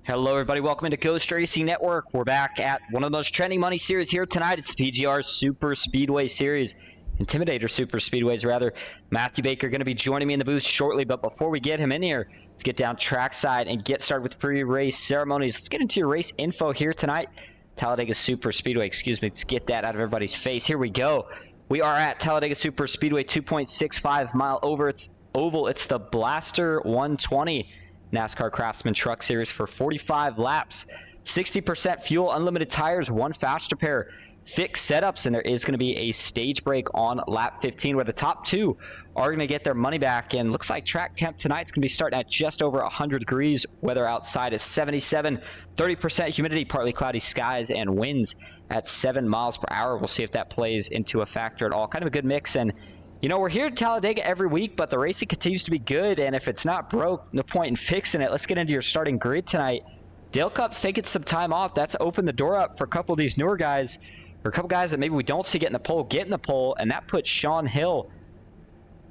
Hello everybody, welcome into Ghost Racing Network. We're back at one of the most trending money series here tonight. It's the PGR Superspeedway Series. Intimidator Superspeedways, rather. Matthew Baker going to be joining me in the booth shortly, but before we get him in here, let's get down trackside and get started with pre-race ceremonies. Let's get into your race info here tonight. Talladega Superspeedway, excuse me, let's get that out of everybody's face. Here we go. We are at Talladega Superspeedway, 2.65 mile over. It's oval. It's the Blaster 120. NASCAR Craftsman Truck Series for 45 laps, 60% fuel, unlimited tires, one faster pair, fixed setups, and there is going to be a stage break on lap 15 where the top two are going to get their money back. And looks like track temp tonight's going to be starting at just over 100 degrees. Weather outside is 77, 30% humidity, partly cloudy skies, and winds at 7 miles per hour. We'll see if that plays into a factor at all. Kind of a good mix. And you know, we're here at Talladega every week, but the racing continues to be good, and if it's not broke, no point in fixing it. Let's get into your starting grid tonight. Dale Cup's taking some time off. That's opened the door up for a couple of these newer guys, or a couple guys that maybe we don't see get in the pole, and that puts Sean Hill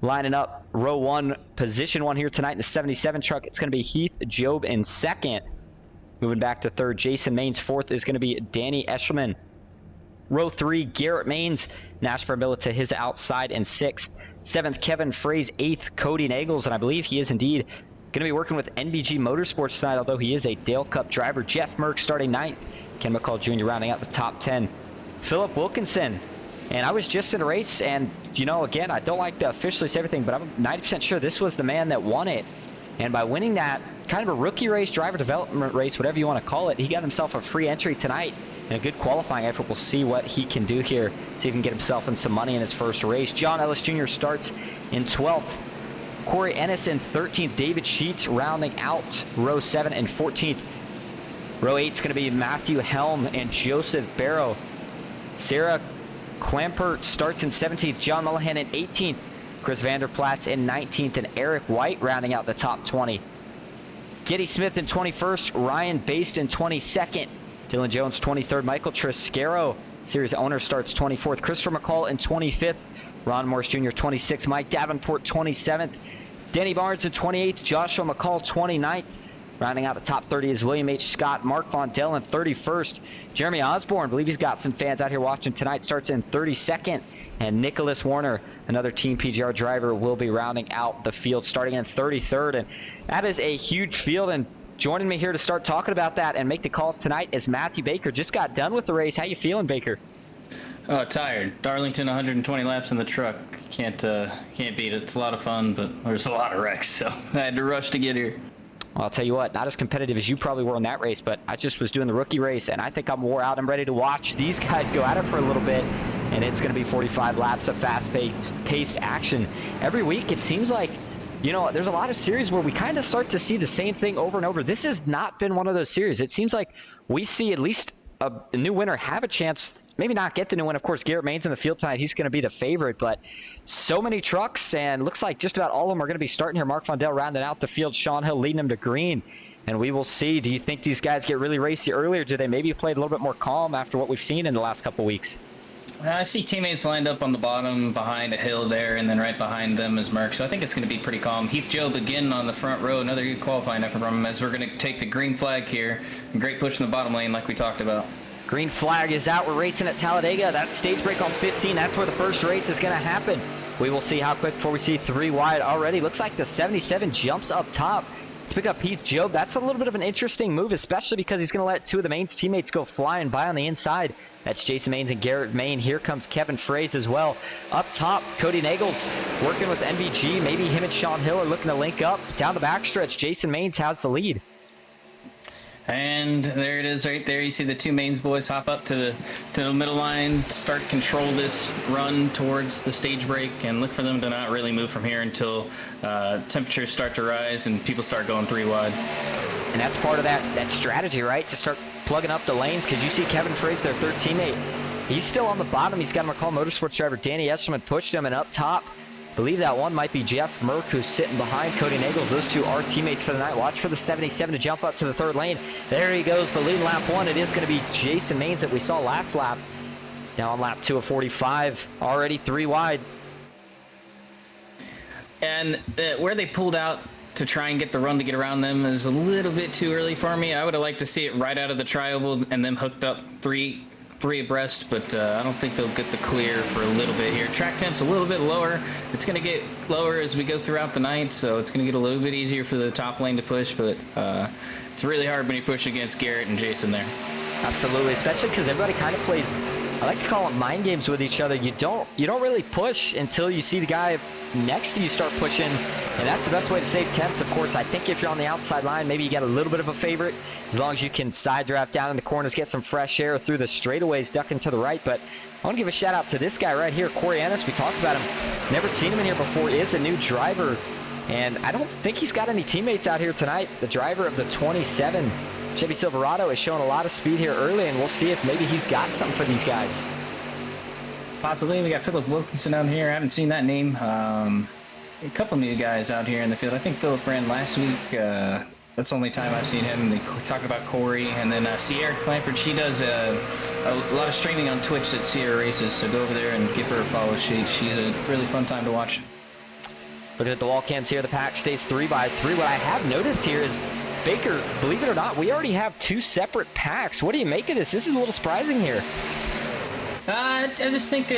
lining up row one, position one here tonight in the 77 truck. It's going to be Heath Job in second. Moving back to third, Jason Maines. Fourth is going to be Danny Eshelman. Row 3, Garrett Maines, NASCAR Miller to his outside in 6th. 7th, Kevin Fraze. 8th, Cody Nagels, and I believe he is indeed going to be working with NBG Motorsports tonight, although he is a Dale Cup driver. Jeff Merck starting 9th. Ken McCall Jr. rounding out the top 10. Philip Wilkinson. And I was just in a race, and, you know, again, I don't like to officially say everything, but I'm 90% sure this was the man that won it. And by winning that, kind of a rookie race, driver development race, whatever you want to call it, he got himself a free entry tonight. And a good qualifying effort. We'll see what he can do here. See if he can get himself in some money in his first race. John Ellis Jr. starts in 12th. Corey Ennis in 13th. David Sheets rounding out row 7 and 14th. Row 8 is going to be Matthew Helm and Joseph Barrow. Sarah Clampert starts in 17th. John Mullahan in 18th. Chris Vanderplatz in 19th. And Eric White rounding out the top 20. Getty Smith in 21st. Ryan Baste in 22nd. Dylan Jones 23rd. Michael Triscaro, series owner, starts 24th. Christopher McCall in 25th. Ron Morris Jr. 26th. Mike Davenport 27th. Denny Barnes in 28th. Joshua McCall 29th. Rounding out the top 30 is William H. Scott. Mark Vondell in 31st. Jeremy Osborne, I believe he's got some fans out here watching tonight, starts in 32nd. And Nicholas Warner, another Team PGR driver, will be rounding out the field starting in 33rd. And that is a huge field. And joining me here to start talking about that and make the calls tonight is Matthew Baker. Just got done with the race. How you feeling, Baker? Oh, tired. Darlington, 120 laps in the truck. Can't beat it. It's a lot of fun, but there's a lot of wrecks, so I had to rush to get here. Well, I'll tell you what, not as competitive as you probably were in that race, but I just was doing the rookie race, and I think I'm wore out. I'm ready to watch these guys go at it for a little bit, and it's going to be 45 laps of fast-paced action. Every week, it seems like, you know, there's a lot of series where we kind of start to see the same thing over and over. This has not been one of those series. It seems like we see at least a new winner have a chance, maybe not get the new win. Of course, Garrett Maines in the field tonight. He's going to be the favorite, but so many trucks, and looks like just about all of them are going to be starting here. Mark Vondell rounding out the field. Sean Hill leading them to green, and we will see. Do you think these guys get really racy early, or do they maybe play a little bit more calm after what we've seen in the last couple weeks? I see teammates lined up on the bottom behind a hill there, and then right behind them is Merck, so I think it's going to be pretty calm. Heath Job again on the front row, another good qualifying effort from him as we're going to take the green flag here. Great push in the bottom lane like we talked about. Green flag is out. We're racing at Talladega. That stage break on 15. That's where the first race is going to happen. We will see how quick before we see 3 wide already. Looks like the 77 jumps up top to pick up Heath Job. That's a little bit of an interesting move, especially because he's going to let 2 of the Maines teammates go flying by on the inside. That's Jason Maines and Garrett Maine. Here comes Kevin Fraze as well. Up top, Cody Nagels working with NBG. Maybe him and Sean Hill are looking to link up. Down the backstretch, Jason Maines has the lead. And there it is right there. You see the 2 Maines boys hop up to the middle line, start to control this run towards the stage break, and look for them to not really move from here until temperatures start to rise and people start going 3 wide. And that's part of that strategy, right? To start plugging up the lanes, because you see Kevin Fraze, their third teammate. He's still on the bottom. He's got a McCall Motorsports driver, Danny Eshelman, pushed him, and up top, I believe that one might be Jeff Merck, who's sitting behind Cody Nagels. Those 2 are teammates for the night. Watch for the 77 to jump up to the 3rd lane. There he goes, but leading lap 1. It is going to be Jason Maines that we saw last lap. Now on lap 2 of 45, already 3 wide. And where they pulled out to try and get the run to get around them is a little bit too early for me. I would have liked to see it right out of the tri-oval and them hooked up three abreast, but I don't think they'll get the clear for a little bit here. Track temp's a little bit lower. It's going to get lower as we go throughout the night, so it's going to get a little bit easier for the top lane to push, but it's really hard when you push against Garrett and Jason there. Absolutely, especially because everybody kind of plays, I like to call it mind games with each other. You don't really push until you see the guy next to you start pushing, and that's the best way to save temps. Of course, I think if you're on the outside line, maybe you get a little bit of a favorite, as long as you can side draft down in the corners, get some fresh air through the straightaways, ducking to the right. But I want to give a shout out to this guy right here, Corey Ennis. We talked about him, never seen him in here before, is a new driver, and I don't think he's got any teammates out here tonight. The driver of the 27 Chevy Silverado is showing a lot of speed here early, and we'll see if maybe he's got something for these guys. Possibly. We got Philip Wilkinson out here. I haven't seen that name. A couple new guys out here in the field. I think Philip ran last week. That's the only time I've seen him. They talk about Corey. And then Sierra Clampert, she does a lot of streaming on Twitch at Sierra Races, so go over there and give her a follow. She's a really fun time to watch. Looking at the wall cams here, the pack stays 3x3. What I have noticed here is, Baker, believe it or not, we already have 2 separate packs. What do you make of this? This is a little surprising here. I just think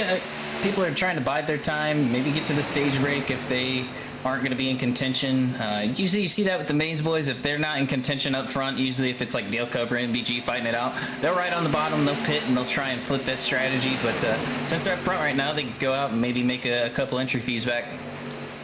people are trying to bide their time, maybe get to the stage break if they aren't going to be in contention. Usually you see that with the mains boys. If they're not in contention up front, usually if it's like Dale Cobra and BG fighting it out, they'll ride on the bottom, they'll pit, and they'll try and flip that strategy. But since they're up front right now, they can go out and maybe make a couple entry fees back.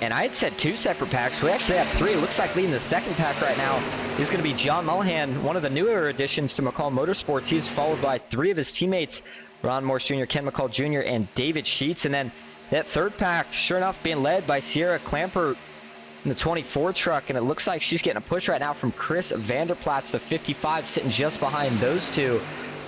And I had said 2 separate packs. We actually have 3. It looks like leading the second pack right now is going to be John Mullihan, one of the newer additions to McCall Motorsports. He's followed by 3 of his teammates, Ron Morse Jr., Ken McCall Jr., and David Sheets. And then that third pack, sure enough, being led by Sierra Clampert in the 24 truck. And it looks like she's getting a push right now from Chris Vanderplatz, the 55, sitting just behind those 2.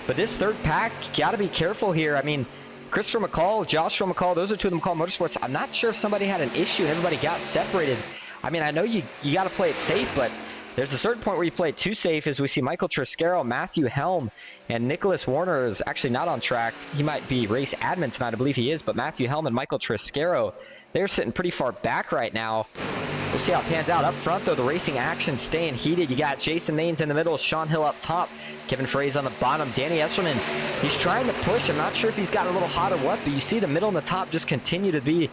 But this third pack, got to be careful here. I mean, Christopher McCall, Joshua McCall, those are 2 of them McCall Motorsports. I'm not sure if somebody had an issue and everybody got separated. I mean, I know you got to play it safe, but there's a certain point where you play it too safe, as we see Michael Triscaro, Matthew Helm, and Nicholas Warner is actually not on track. He might be race admin tonight, I believe he is, but Matthew Helm and Michael Triscaro, they're sitting pretty far back right now. We'll see how it pans out. Up front, though, the racing action staying heated. You got Jason Maines in the middle, Sean Hill up top, Kevin Fraze on the bottom, Danny Esselman. He's trying to push. I'm not sure if he's got a little hot or what, but you see the middle and the top just continue to be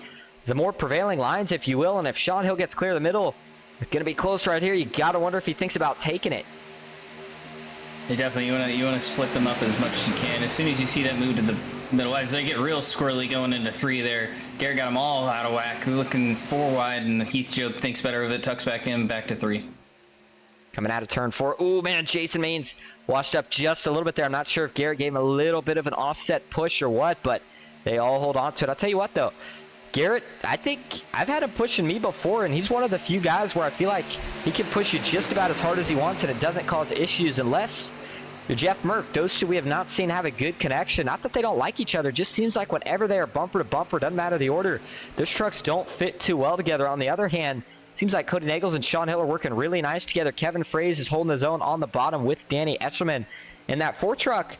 the more prevailing lines, if you will. And if Sean Hill gets clear of the middle, it's going to be close right here. You got to wonder if he thinks about taking it. You definitely you want to split them up as much as you can. As soon as you see that move to the middle, as they get real squirrely going into 3 there, Garrett got them all out of whack. Looking 4 wide, and Heath Job thinks better of it, tucks back in, back to 3. Coming out of turn 4. Ooh, man, Jason Maines washed up just a little bit there. I'm not sure if Garrett gave him a little bit of an offset push or what, but they all hold on to it. I'll tell you what, though. Garrett, I think I've had him pushing me before, and he's one of the few guys where I feel like he can push you just about as hard as he wants, and it doesn't cause issues unless you're Jeff Merck. Those 2 we have not seen have a good connection. Not that they don't like each other, just seems like whenever they are bumper to bumper, doesn't matter the order, those trucks don't fit too well together. On the other hand, seems like Cody Nagels and Sean Hill are working really nice together. Kevin Fraze is holding his own on the bottom with Danny Esselman. And that 4 truck,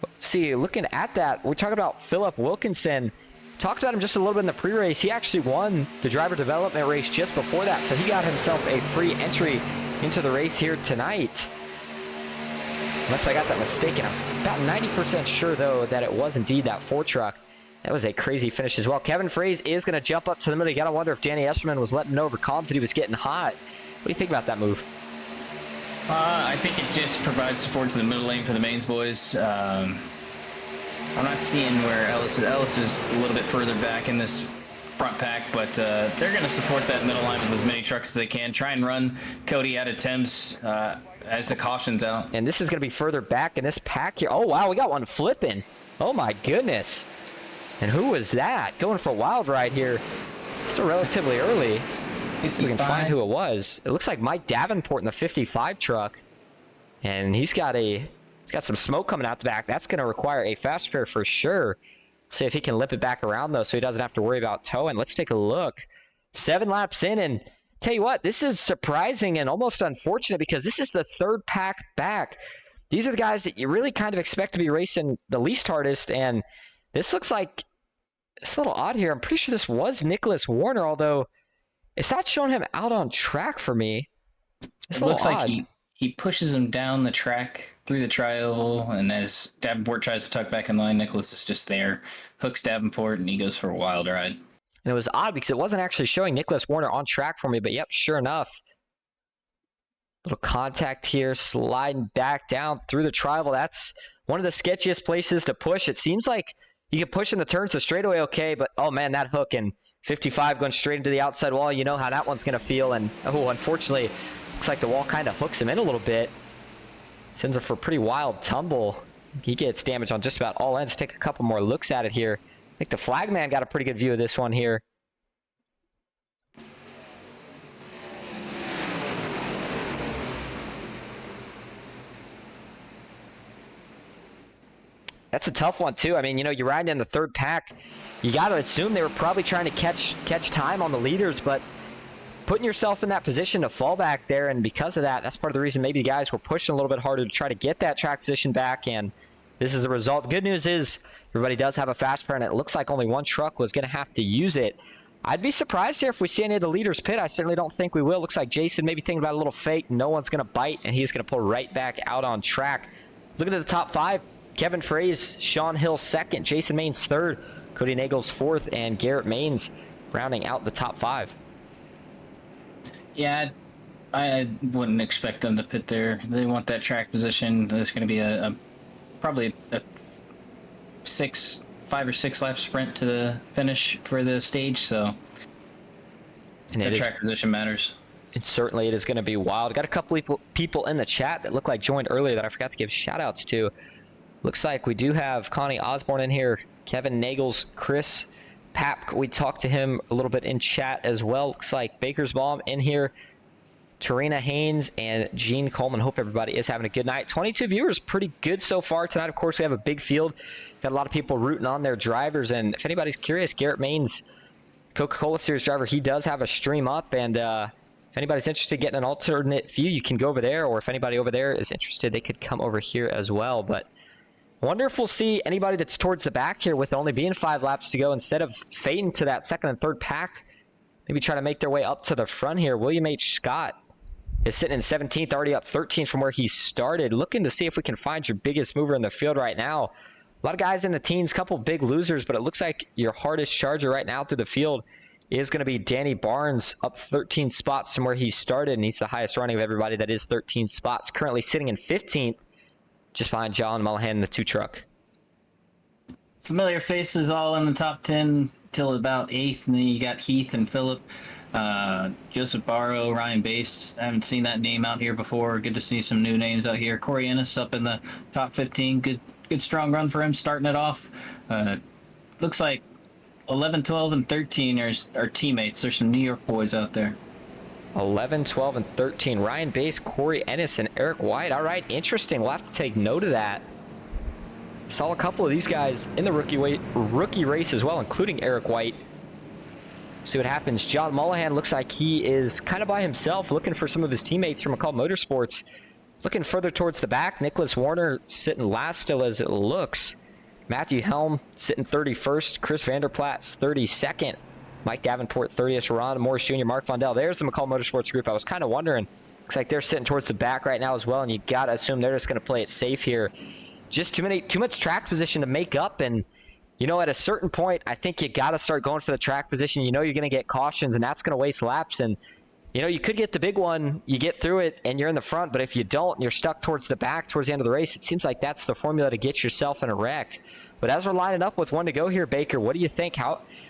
let's see, looking at that, we're talking about Philip Wilkinson. Talked about him just a little bit in the pre-race. He actually won the driver development race just before that, so he got himself a free entry into the race here tonight. Unless I got that mistaken. I'm about 90% sure, though, that it was indeed that 4 truck. That was a crazy finish as well. Kevin Fraze is going to jump up to the middle. You got to wonder if Danny Esselman was letting over comms that he was getting hot. What do you think about that move? I think it just provides support to the middle lane for the mains boys. I'm not seeing where Ellis is a little bit further back in this front pack, but they're going to support that middle line with as many trucks as they can. Try and run Cody out of Thames as the caution's out. And this is going to be further back in this pack here. Oh, wow, we got one flipping. Oh, my goodness. And who was that? Going for a wild ride here. Still relatively early. If we can find who it was. It looks like Mike Davenport in the 55 truck. And he's got some smoke coming out the back. That's going to require a fast spare for sure. See if he can lip it back around, though, so he doesn't have to worry about towing. Let's take a look. 7 laps in, and tell you what, this is surprising and almost unfortunate because this is the 3rd pack back. These are the guys that you really kind of expect to be racing the least hardest, and this looks like it's a little odd here. I'm pretty sure this was Nicholas Warner, although It's not showing him out on track for me. It's It a little looks like odd. he pushes him down the track through the tri-oval, and as Davenport tries to tuck back in line, Nicholas is just there, hooks Davenport, and he goes for a wild ride. And it was odd because it wasn't actually showing Nicholas Warner on track for me, but yep, sure enough. Little contact here, sliding back down through the tri-oval. That's one of the sketchiest places to push. It seems like you can push in the turns, the straightaway okay, but oh man, that hook and 55 going straight into the outside wall, you know how that one's going to feel. And oh, unfortunately, looks like the wall kind of hooks him in a little bit. Sends him for a pretty wild tumble. He gets damage on just about all ends. Take a couple more looks at it here. I think the flagman got a pretty good view of this one here. That's a tough one, too. I mean, you know, you're riding in the third pack. You got to assume they were probably trying to catch time on the leaders, but putting yourself in that position to fall back there, and because of that, that's part of the reason maybe the guys were pushing a little bit harder to try to get that track position back, and this is the result. Good news is everybody does have a fast pair, and it looks like only one truck was going to have to use it. I'd be surprised here if we see any of the leaders pit. I certainly don't think we will. Looks like Jason maybe thinking about a little fake. No one's going to bite, and he's going to pull right back out on track. Looking at the top five, Kevin Fraze, Sean Hill second, Jason Maines third, Cody Nagels fourth, and Garrett Maines rounding out the top five. Yeah, I wouldn't expect them to pit there. They want that track position. There's going to be probably a 5 or 6 lap sprint to the finish for the stage, so and the track position matters. And certainly it is going to be wild. Got a couple people in the chat that look like joined earlier that I forgot to give shout outs to. Looks like we do have Connie Osborne in here, Kevin Nagels, Chris Papk. We talked to him a little bit in chat as well. Looks like Bakersbaum in here, Tarina Haynes, and Gene Coleman. Hope everybody is having a good night. 22 viewers, pretty good so far tonight. Of course, we have a big field. Got a lot of people rooting on their drivers, and if anybody's curious, Garrett Maines, Coca-Cola Series driver, he does have a stream up, and if anybody's interested in getting an alternate view, you can go over there, or if anybody over there is interested, they could come over here as well. But I wonder if we'll see anybody that's towards the back here with only being 5 laps to go, instead of fading to that second and third pack, maybe try to make their way up to the front here. William H. Scott is sitting in 17th, already up 13 from where he started. Looking to see if we can find your biggest mover in the field right now. A lot of guys in the teens, couple big losers, but it looks like your hardest charger right now through the field is going to be Danny Barnes, up 13 spots from where he started, and he's the highest running of everybody. That is 13 spots. Currently sitting in 15th. Just behind John Mullihan in the 2 truck. Familiar faces all in the top 10 till about 8th, and then you got Heath and Phillip, Joseph Barrow, Ryan Bass. I haven't seen that name out here before. Good to see some new names out here. Corey Ennis up in the top 15. Good strong run for him starting it off. Looks like 11, 12, and 13 are teammates. There's some New York boys out there. 11, 12, and 13. Ryan Bass, Corey Ennis, and Eric White. All right, interesting. We'll have to take note of that. Saw a couple of these guys in the rookie race as well, including Eric White. See what happens. John Mullihan looks like he is kind of by himself, looking for some of his teammates from McCall Motorsports. Looking further towards the back. Nicholas Warner sitting last still as it looks. Matthew Helm sitting 31st. Chris Vanderplat's 32nd. Mike Davenport 30th, Ron Morris Jr., Mark Vondell. There's the McCall Motorsports group. I was kind of wondering. Looks like they're sitting towards the back right now as well, and you got to assume they're just going to play it safe here. Just too much track position to make up, and, you know, at a certain point, I think you got to start going for the track position. You know you're going to get cautions, and that's going to waste laps, and, you know, you could get the big one, you get through it, and you're in the front, but if you don't, and you're stuck towards the back, towards the end of the race, it seems like that's the formula to get yourself in a wreck. But as we're lining up with one to go here, Baker, what do you think?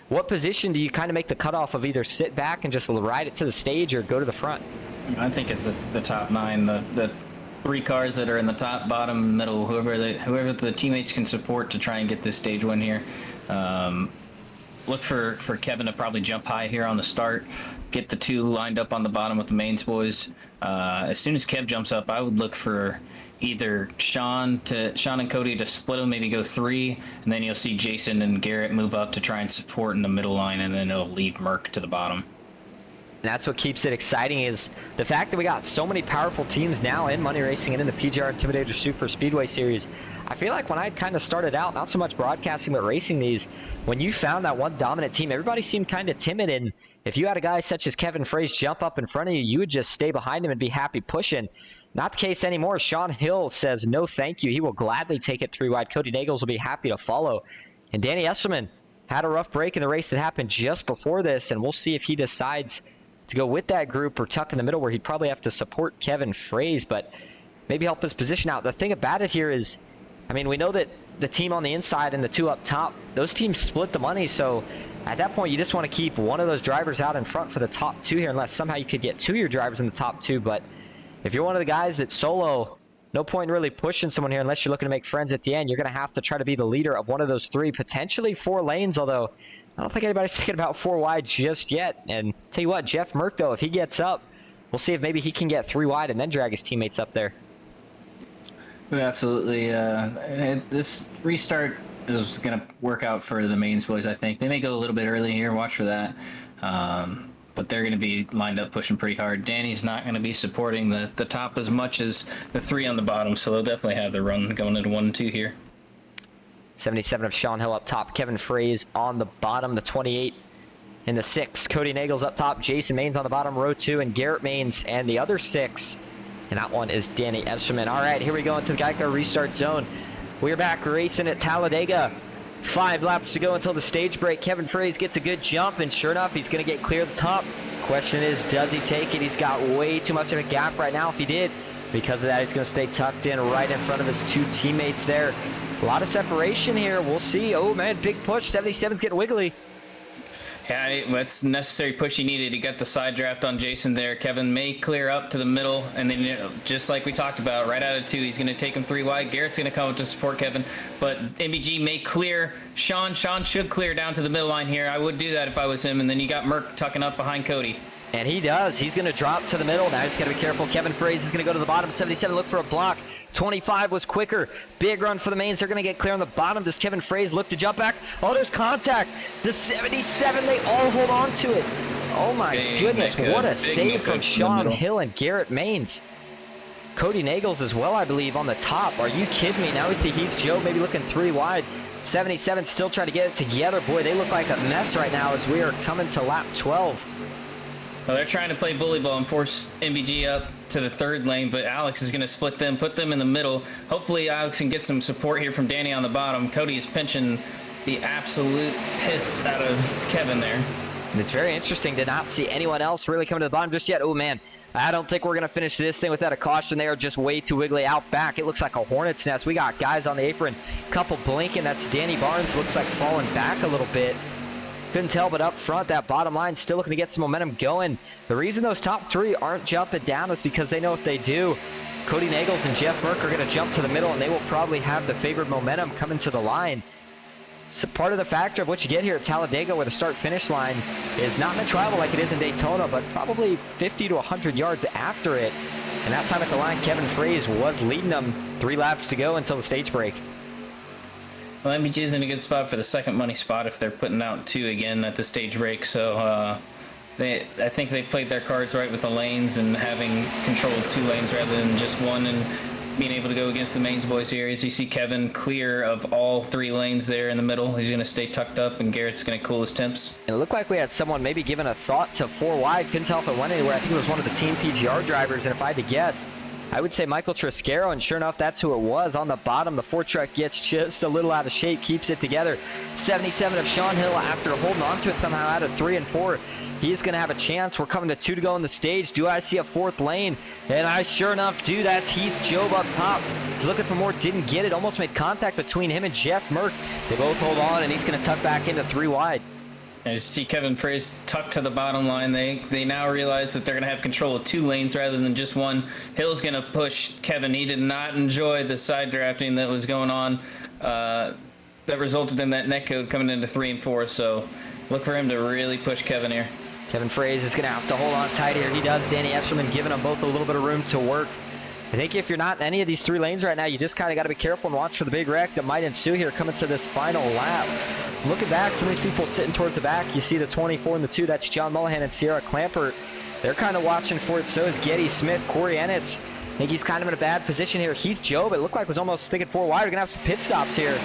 What position do you kind of make the cutoff of either sit back and just ride it to the stage or go to the front? I think it's the top 9, the 3 cars that are in the top, bottom, middle, whoever the teammates can support to try and get this stage win here. Look for Kevin to probably jump high here on the start, get the 2 lined up on the bottom with the Maines boys. As soon as Kev jumps up, I would look for either Sean and Cody to split them, maybe go 3, and then you'll see Jason and Garrett move up to try and support in the middle line, and then it'll leave Merck to the bottom. And that's what keeps it exciting, is the fact that we got so many powerful teams now in Money Racing and in the PGR Intimidator Super Speedway Series. I feel like when I kind of started out, not so much broadcasting but racing these, when you found that one dominant team, everybody seemed kind of timid, and if you had a guy such as Kevin Fraze jump up in front of you, you would just stay behind him and be happy pushing. Not the case anymore. Sean Hill says no thank you. He will gladly take it 3 wide. Cody Nagels will be happy to follow. And Danny Esserman had a rough break in the race that happened just before this, and we'll see if he decides to go with that group or tuck in the middle, where he'd probably have to support Kevin Fraze, but maybe help his position out. The thing about it here is, I mean, we know that the team on the inside and the 2 up top, those teams split the money, so at that point you just want to keep one of those drivers out in front for the top 2 here, unless somehow you could get 2 of your drivers in the top 2. But if you're one of the guys that solo, no point in really pushing someone here unless you're looking to make friends at the end. You're going to have to try to be the leader of one of those 3, potentially 4 lanes, although I don't think anybody's thinking about 4 wide just yet. And tell you what, Jeff Merck, though, if he gets up, we'll see if maybe he can get 3 wide and then drag his teammates up there. Absolutely. This restart is going to work out for the mains boys, I think. They may go a little bit early here. Watch for that. But they're going to be lined up pushing pretty hard. Danny's not going to be supporting the top as much as the 3 on the bottom, so they'll definitely have the run going into 1 and 2 here. 77 of Sean Hill up top. Kevin Fraze on the bottom. The 28 in the 6. Cody Nagels up top. Jason Maines on the bottom, row 2. And Garrett Maines and the other 6. And that one is Danny Esserman. All right, here we go into the Geico restart zone. We're back racing at Talladega. 5 laps to go until the stage break. Kevin Fraze gets a good jump, and sure enough, he's going to get clear at the top. Question is, does he take it? He's got way too much of a gap right now. If he did, because of that, he's going to stay tucked in right in front of his 2 teammates there. A lot of separation here. We'll see. Oh, man, big push. 77's getting wiggly. Yeah, that's necessary push he needed. He got the side draft on Jason there. Kevin may clear up to the middle, and then, just like we talked about, right out of 2, he's going to take him 3 wide. Garrett's going to come up to support Kevin, but MBG may clear. Sean should clear down to the middle line here. I would do that if I was him, and then you got Merck tucking up behind Cody. And he does. He's going to drop to the middle. Now he's got to be careful. Kevin Fraze is going to go to the bottom. 77, look for a block. 25 was quicker. Big run for the mains. They're going to get clear on the bottom. Does Kevin Fraze look to jump back? Oh, there's contact. The 77, they all hold on to it. Oh, my goodness. What a save from Sean Hill and Garrett Maines. Cody Nagels as well, I believe, on the top. Are you kidding me? Now we see Heath Joe maybe looking 3 wide. 77 still trying to get it together. Boy, they look like a mess right now as we are coming to lap 12. Well, they're trying to play bully ball and force MBG up to the 3rd lane, but Alex is going to split them, put them in the middle. Hopefully Alex can get some support here from Danny on the bottom. Cody is pinching the absolute piss out of Kevin there. And it's very interesting to not see anyone else really coming to the bottom just yet. Oh, man, I don't think we're going to finish this thing without a caution. They are just way too wiggly out back. It looks like a hornet's nest. We got guys on the apron, couple blinking. That's Danny Barnes. Looks like falling back a little bit. Couldn't tell, but up front, that bottom line still looking to get some momentum going. The reason those top 3 aren't jumping down is because they know if they do, Cody Nagels and Jeff Merck are going to jump to the middle, and they will probably have the favored momentum coming to the line. So part of the factor of what you get here at Talladega, where the start-finish line is not going to travel like it is in Daytona, but probably 50 to 100 yards after it. And that time at the line, Kevin Fraze was leading them 3 laps to go until the stage break. Well, MBG is in a good spot for the second money spot if they're putting out 2 again at the stage break. So I think they played their cards right with the lanes and having control of 2 lanes rather than just 1, and being able to go against the mains boys here. As you see Kevin clear of all 3 lanes there in the middle. He's going to stay tucked up, and Garrett's going to cool his temps. It looked like we had someone maybe giving a thought to 4 wide. Couldn't tell if it went anywhere. I think it was one of the Team PGR drivers, and if I had to guess, I would say Michael Triscaro, and sure enough, that's who it was. On the bottom, the 4 truck gets just a little out of shape, keeps it together. 77 of Sean Hill, after holding on to it somehow out of 3 and 4, he's going to have a chance. We're coming to 2 to go on the stage. Do I see a 4th lane? And I sure enough do. That's Heath Job up top. He's looking for more, didn't get it. Almost made contact between him and Jeff Merck. They both hold on, and he's going to tuck back into 3 wide. As you see Kevin Fraze tucked to the bottom line, they now realize that they're going to have control of 2 lanes rather than just 1. Hill's going to push Kevin. He did not enjoy the side drafting that was going on that resulted in that netcode coming into 3 and 4. So look for him to really push Kevin here. Kevin Fraze is going to have to hold on tight here. He does. Danny Esserman giving them both a little bit of room to work. I think if you're not in any of these 3 lanes right now, you just kind of got to be careful and watch for the big wreck that might ensue here coming to this final lap. Looking back, some of these people sitting towards the back. You see the 24 and the 2. That's John Mullihan and Sierra Clampert. They're kind of watching for it. So is Getty Smith, Corey Ennis. I think he's kind of in a bad position here. Heath Job, it looked like was almost sticking 4 wide. We're going to have some pit stops here.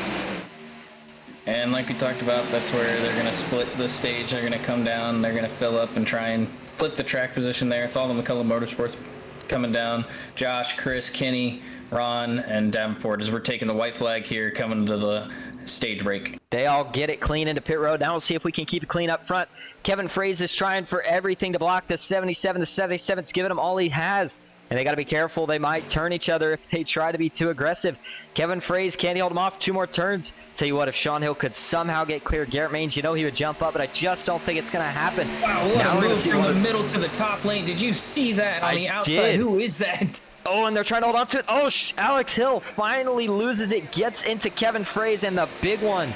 And like we talked about, that's where they're going to split the stage. They're going to come down. They're going to fill up and try and flip the track position there. It's all the McCullough Motorsports coming down. Josh, Chris, Kenny, Ron, and Davenport as we're taking the white flag here coming to the stage break. They all get it clean into pit road. Now we'll see if we can keep it clean up front. Kevin Fraze is trying for everything to block the 77. The 77's giving him all he has. And they got to be careful. They might turn each other if they try to be too aggressive. Kevin Fraze, can he hold him off 2 more turns? Tell you what, if Sean Hill could somehow get clear Garrett Maines, you know he would jump up, but I just don't think it's going to happen. Wow, what a move from the middle to the top lane. Did you see that on the outside? Did. Who is that? Oh, and they're trying to hold on to it. Oh, Alex Hill finally loses it, gets into Kevin Fraze, and the big one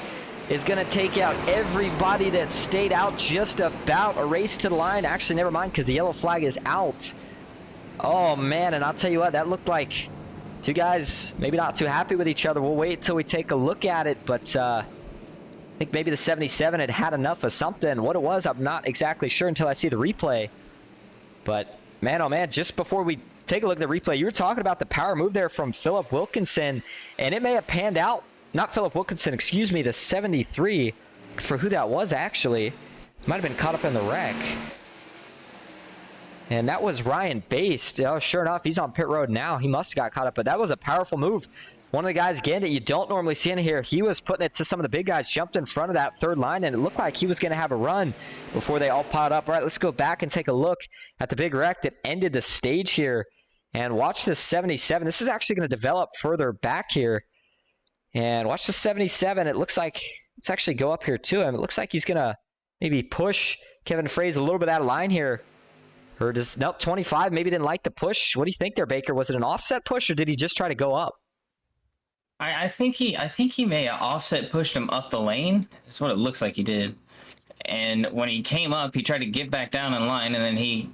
is going to take out everybody that stayed out just about. A race to the line. Actually, never mind, because the yellow flag is out. Oh, man, and I'll tell you what, that looked like 2 guys maybe not too happy with each other. We'll wait till we take a look at it, but I think maybe the 77 had had enough of something. What it was, I'm not exactly sure until I see the replay. But, man, oh, man, just before we take a look at the replay, you were talking about the power move there from Philip Wilkinson, and it may have panned out. Not Philip Wilkinson, excuse me, the 73, for who that was, actually. Might have been caught up in the wreck. And that was Ryan Baste. Oh, sure enough, he's on pit road now. He must have got caught up, but that was a powerful move. One of the guys, again, that you don't normally see in here, he was putting it to some of the big guys, jumped in front of that 3rd line, and it looked like he was going to have a run before they all piled up. All right, let's go back and take a look at the big wreck that ended the stage here. And watch this 77. This is actually going to develop further back here. And watch the 77. It looks like, let's actually go up here to him. It looks like he's going to maybe push Kevin Fraze a little bit out of line here. Or just, nope, 25 maybe didn't like the push. What do you think there, Baker? Was it an offset push, or did he just try to go up? I think he may have offset pushed him up the lane. That's what it looks like he did. And when he came up, he tried to get back down in line, and then he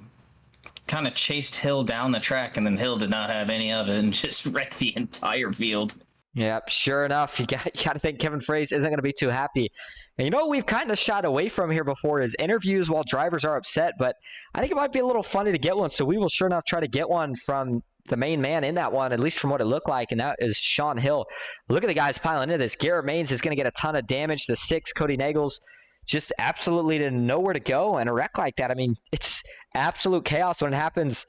kind of chased Hill down the track, and then Hill did not have any of it and just wrecked the entire field. Yep, sure enough. You got to think Kevin Fraze isn't going to be too happy. And you know what we've kind of shied away from here before is interviews while drivers are upset, but I think it might be a little funny to get one, so we will sure enough try to get one from the main man in that one, at least from what it looked like, and that is Sean Hill. Look at the guys piling into this. Garrett Maines is going to get a ton of damage. The 6, Cody Nagels, just absolutely didn't know where to go. And a wreck like that, I mean, it's absolute chaos when it happens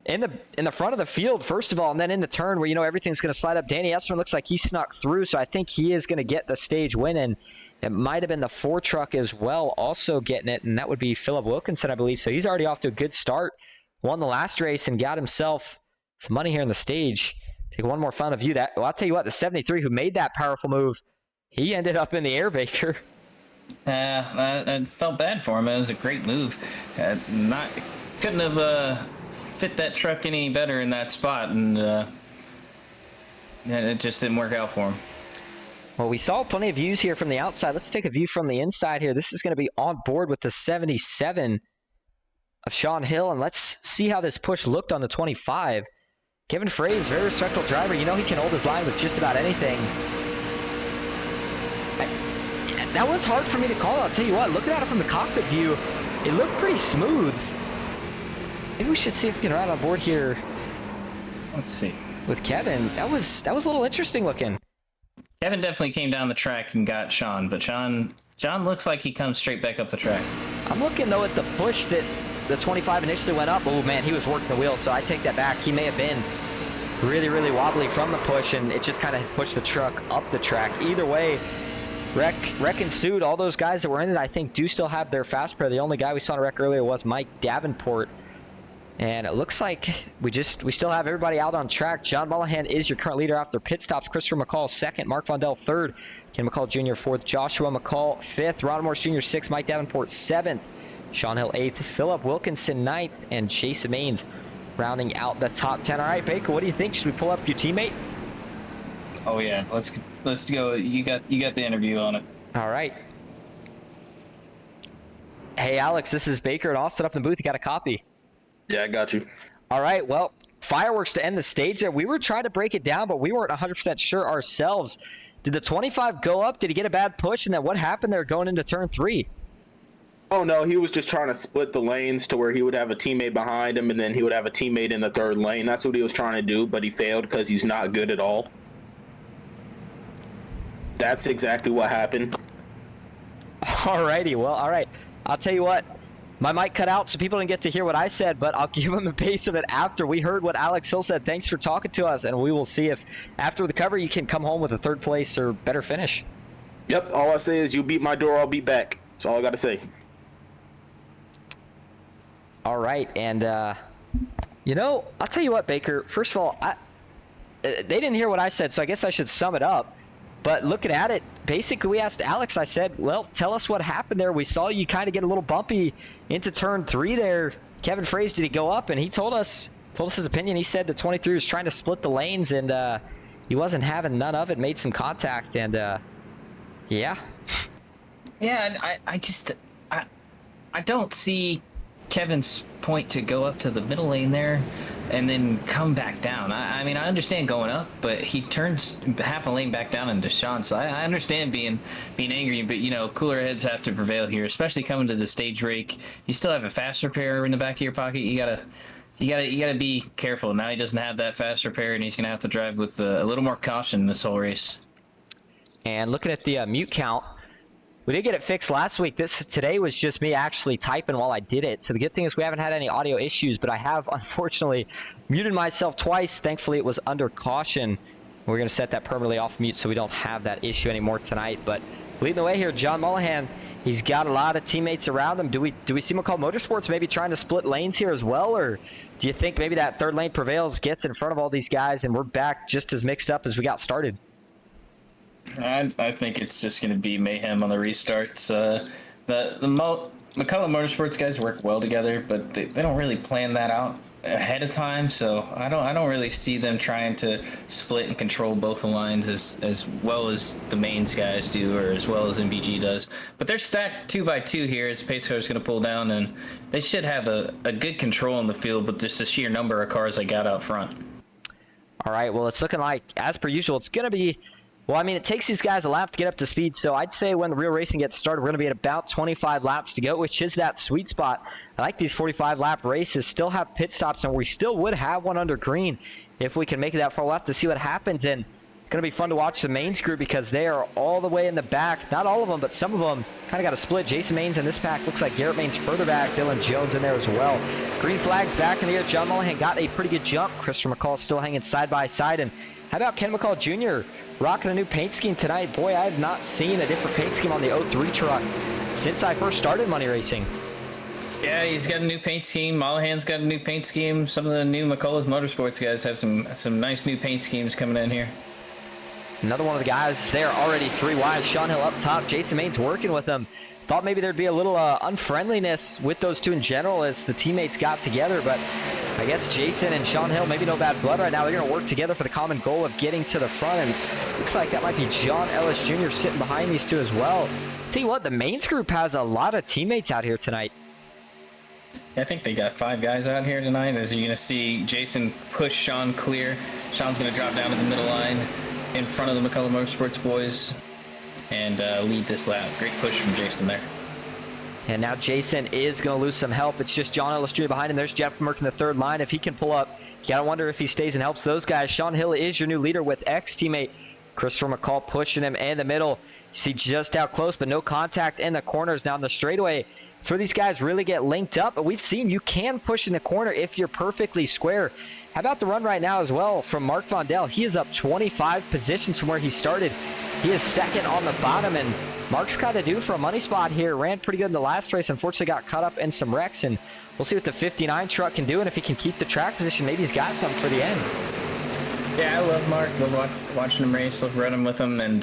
in the front of the field, first of all, and then in the turn where, you know, everything's going to slide up. Danny Esserman looks like he snuck through, so I think he is going to get the stage win, and it might have been the 4 truck as well also getting it, and that would be Philip Wilkinson, I believe. So he's already off to a good start. Won the last race and got himself some money here in the stage. Take one more final view. Well, I'll tell you what, the 73 who made that powerful move, he ended up in the air, Baker. I felt bad for him. It was a great move. Couldn't have fit that truck any better in that spot, and it just didn't work out for him. Well, we saw plenty of views here from the outside. Let's take a view from the inside here. This is going to be on board with the 77 of Sean Hill, and let's see how this push looked on the 25. Kevin Fraze, very respectable driver. You know he can hold his line with just about anything. That one's hard for me to call. I'll tell you what, looking at it from the cockpit view, it looked pretty smooth. Maybe we should see if we can ride on board here. Let's see. With Kevin, that was a little interesting looking. Kevin definitely came down the track and got Sean, but Sean looks like he comes straight back up the track. I'm looking though at the push that the 25 initially went up. Oh man, he was working the wheel, so I take that back. He may have been really, really wobbly from the push, and it just kind of pushed the truck up the track. Either way, wreck ensued. All those guys that were in it, I think, do still have their fast pair. The only guy we saw in a wreck earlier was Mike Davenport. And it looks like we still have everybody out on track. John Mullihan is your current leader after pit stops. Christopher McCall second, Mark Vondell third, Ken McCall Jr. fourth, Joshua McCall fifth, Ron Morse Jr. sixth, Mike Davenport seventh, Sean Hill eighth, Philip Wilkinson ninth, and Jason Maines rounding out the top 10. All right, Baker, what do you think? Should we pull up your teammate? Oh yeah, let's go. You got the interview on it. All right. Hey Alex, this is Baker and Austin up in the booth. You got a copy? Yeah, I got you. All right, well, fireworks to end the stage there. We were trying to break it down, but we weren't 100% sure ourselves. Did the 25 go up? Did he get a bad push? And then what happened there going into turn 3? Oh, no, he was just trying to split the lanes to where he would have a teammate behind him, and then he would have a teammate in the third lane. That's what he was trying to do, but he failed because he's not good at all. That's exactly what happened. Alrighty, well, all right. I'll tell you what. My mic cut out, so people didn't get to hear what I said, but I'll give them the pace of it after. We heard what Alex Hill said. Thanks for talking to us, and we will see if after the cover you can come home with a third place or better finish. Yep, all I say is you beat my door, I'll beat back. That's all I got to say. All right, and you know, I'll tell you what, Baker. First of all, they didn't hear what I said, so I guess I should sum it up. But looking at it, basically we asked Alex, I said, well, tell us what happened there. We saw you kind of get a little bumpy into turn 3 there. Kevin Fraze, did he go up? And he told us his opinion. He said the 23 was trying to split the lanes, and he wasn't having none of it, made some contact, and yeah. Yeah, I don't see Kevin's point to go up to the middle lane there and then come back down. I mean, I understand going up, but he turns half a lane back down into Sean, so I understand being angry, but you know, cooler heads have to prevail here, especially coming to the stage rake. You still have a fast repair in the back of your pocket. You gotta be careful. Now he doesn't have that fast repair, and he's gonna have to drive with a little more caution this whole race. And looking at the mute count, we did get it fixed last week. Today was just me actually typing while I did it. So the good thing is we haven't had any audio issues, but I have unfortunately muted myself twice. Thankfully, it was under caution. We're going to set that permanently off mute so we don't have that issue anymore tonight. But leading the way here, John Mullihan, he's got a lot of teammates around him. Do we see McCall Motorsports maybe trying to split lanes here as well? Or do you think maybe that third lane prevails, gets in front of all these guys, and we're back just as mixed up as we got started? I think it's just going to be mayhem on the restarts. The McCullough Motorsports guys work well together, but they don't really plan that out ahead of time. So I don't really see them trying to split and control both the lines as well as the mains guys do, or as well as MVG does. But they're stacked 2x2 here as the pace car is going to pull down, and they should have a good control in the field with just the sheer number of cars they got out front. All right, well, it's looking like, as per usual, it's going to be... Well, I mean, it takes these guys a lap to get up to speed, so I'd say when the real racing gets started, we're going to be at about 25 laps to go, which is that sweet spot. I like these 45-lap races, still have pit stops, and we still would have one under green if we can make it that far left to see what happens. And it's going to be fun to watch the mains group because they are all the way in the back. Not all of them, but some of them kind of got a split. Jason Mains in this pack. Looks like Garrett Mains further back. Dylan Jones in there as well. Green flag back in the air. John Mullihan got a pretty good jump. Christopher McCall still hanging side by side. And how about Ken McCall Jr. rocking a new paint scheme tonight? Boy, I have not seen a different paint scheme on the 03 truck since I first started money racing. Yeah, he's got a new paint scheme. Mullihan's got a new paint scheme. Some of the new McCullough Motorsports guys have some nice new paint schemes coming in here. Another one of the guys there already 3 wide. Sean Hill up top. Jason Mains working with them. Thought maybe there'd be a little unfriendliness with those two in general as the teammates got together, but I guess Jason and Sean Hill, maybe no bad blood right now. They're going to work together for the common goal of getting to the front, and looks like that might be John Ellis Jr. sitting behind these two as well. Tell you what, the mains group has a lot of teammates out here tonight. I think they got 5 guys out here tonight. As you're going to see Jason push Sean clear. Sean's going to drop down to the middle line in front of the McCullough Motorsports boys and lead this lap. Great push from Jason there. And now Jason is going to lose some help. It's just John Ellis Jr. behind him. There's Jeff Merck in the third line. If he can pull up, you got to wonder if he stays and helps those guys. Sean Hill is your new leader with ex-teammate Christopher McCall pushing him in the middle. You see just out close, but no contact in the corners. Down the straightaway, it's where these guys really get linked up. But we've seen you can push in the corner if you're perfectly square. How about the run right now as well from Mark Vondell? He is up 25 positions from where he started. He is second on the bottom, and Mark's got to do for a money spot here. Ran pretty good in the last race. Unfortunately, got caught up in some wrecks, and we'll see what the 59 truck can do, and if he can keep the track position, maybe he's got something for the end. Yeah, I love Mark. Love watching him race. Love running with him, and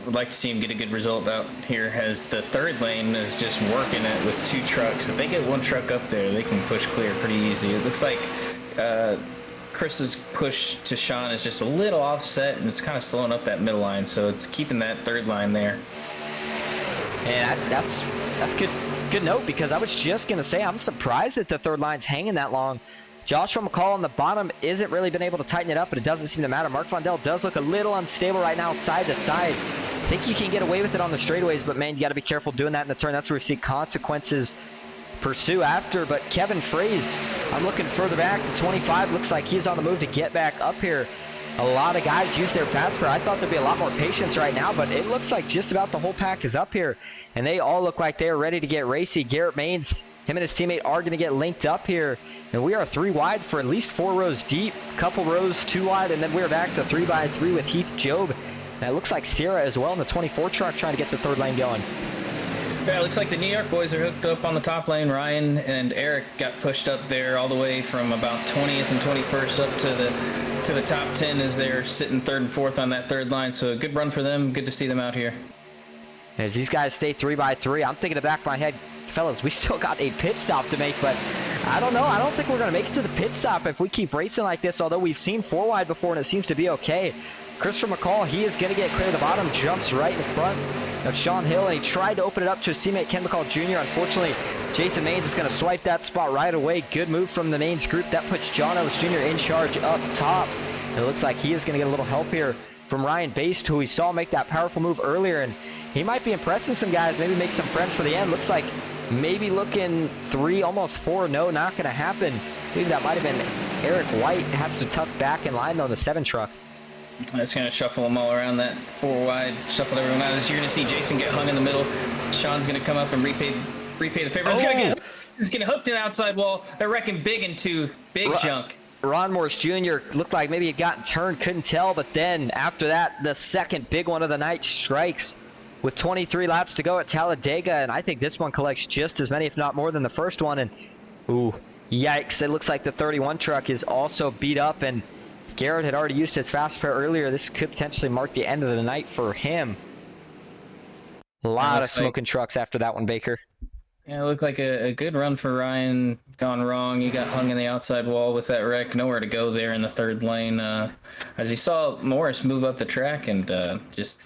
would like to see him get a good result out here as the third lane is just working it with 2 trucks. If they get 1 truck up there, they can push clear pretty easy. It looks like Chris's push to Sean is just a little offset, and it's kind of slowing up that middle line, so it's keeping that third line there. And that's good note, because I was just going to say I'm surprised that the third line's hanging that long. Joshua McCall on the bottom isn't really been able to tighten it up, but it doesn't seem to matter. Mark Vondell does look a little unstable right now, side to side. I think you can get away with it on the straightaways, but man, you got to be careful doing that in the turn. That's where we see consequences pursue after. But Kevin Fraze, I'm looking further back. The 25 looks like he's on the move to get back up here. A lot of guys use their fast pair. I thought there'd be a lot more patience right now, but it looks like just about the whole pack is up here, and they all look like they're ready to get racy. Garrett Maines, him and his teammate are going to get linked up here, and we are 3 wide for at least 4 rows deep, couple rows 2 wide, and then we're back to 3 by 3 with Heath Job. And it looks like Sierra as well in the 24 truck trying to get the 3rd lane going. Yeah, it looks like the New York boys are hooked up on the top lane. Ryan and Eric got pushed up there all the way from about 20th and 21st up to the top 10 as they're sitting 3rd and 4th on that 3rd line. So a good run for them. Good to see them out here. As these guys stay 3 by 3, I'm thinking in the back of my head, fellas, we still got a pit stop to make, but I don't know. I don't think we're going to make it to the pit stop if we keep racing like this, although we've seen 4 wide before and it seems to be okay. Christopher McCall, he is going to get clear to the bottom, jumps right in front of Sean Hill, and he tried to open it up to his teammate Ken McCall Jr. Unfortunately, Jason Maines is going to swipe that spot right away. Good move from the Maines group. That puts John Ellis Jr. in charge up top. It looks like he is going to get a little help here from Ryan Baste, who we saw make that powerful move earlier, and he might be impressing some guys, maybe make some friends for the end. Looks like maybe looking 3, almost 4. No, not going to happen. Maybe that might have been Eric White. Has to tuck back in line, though, the 7 truck. That's going to shuffle them all around that 4 wide, shuffle everyone out. As you're going to see Jason get hung in the middle. Sean's going to come up and repay the favor. He's going to hook to the outside wall. They're wrecking big into big junk. Ron Morris Jr. looked like maybe it got turned, couldn't tell, but then after that, the second big one of the night strikes with 23 laps to go at Talladega, and I think this one collects just as many, if not more, than the first one. And ooh, yikes! It looks like the 31 truck is also beat up, and Garrett had already used his fast pair earlier. This could potentially mark the end of the night for him. A lot of smoking trucks after that one, Baker. Yeah, it looked like a good run for Ryan. Gone wrong. He got hung in the outside wall with that wreck. Nowhere to go there in the 3rd lane. As you saw Morris move up the track and just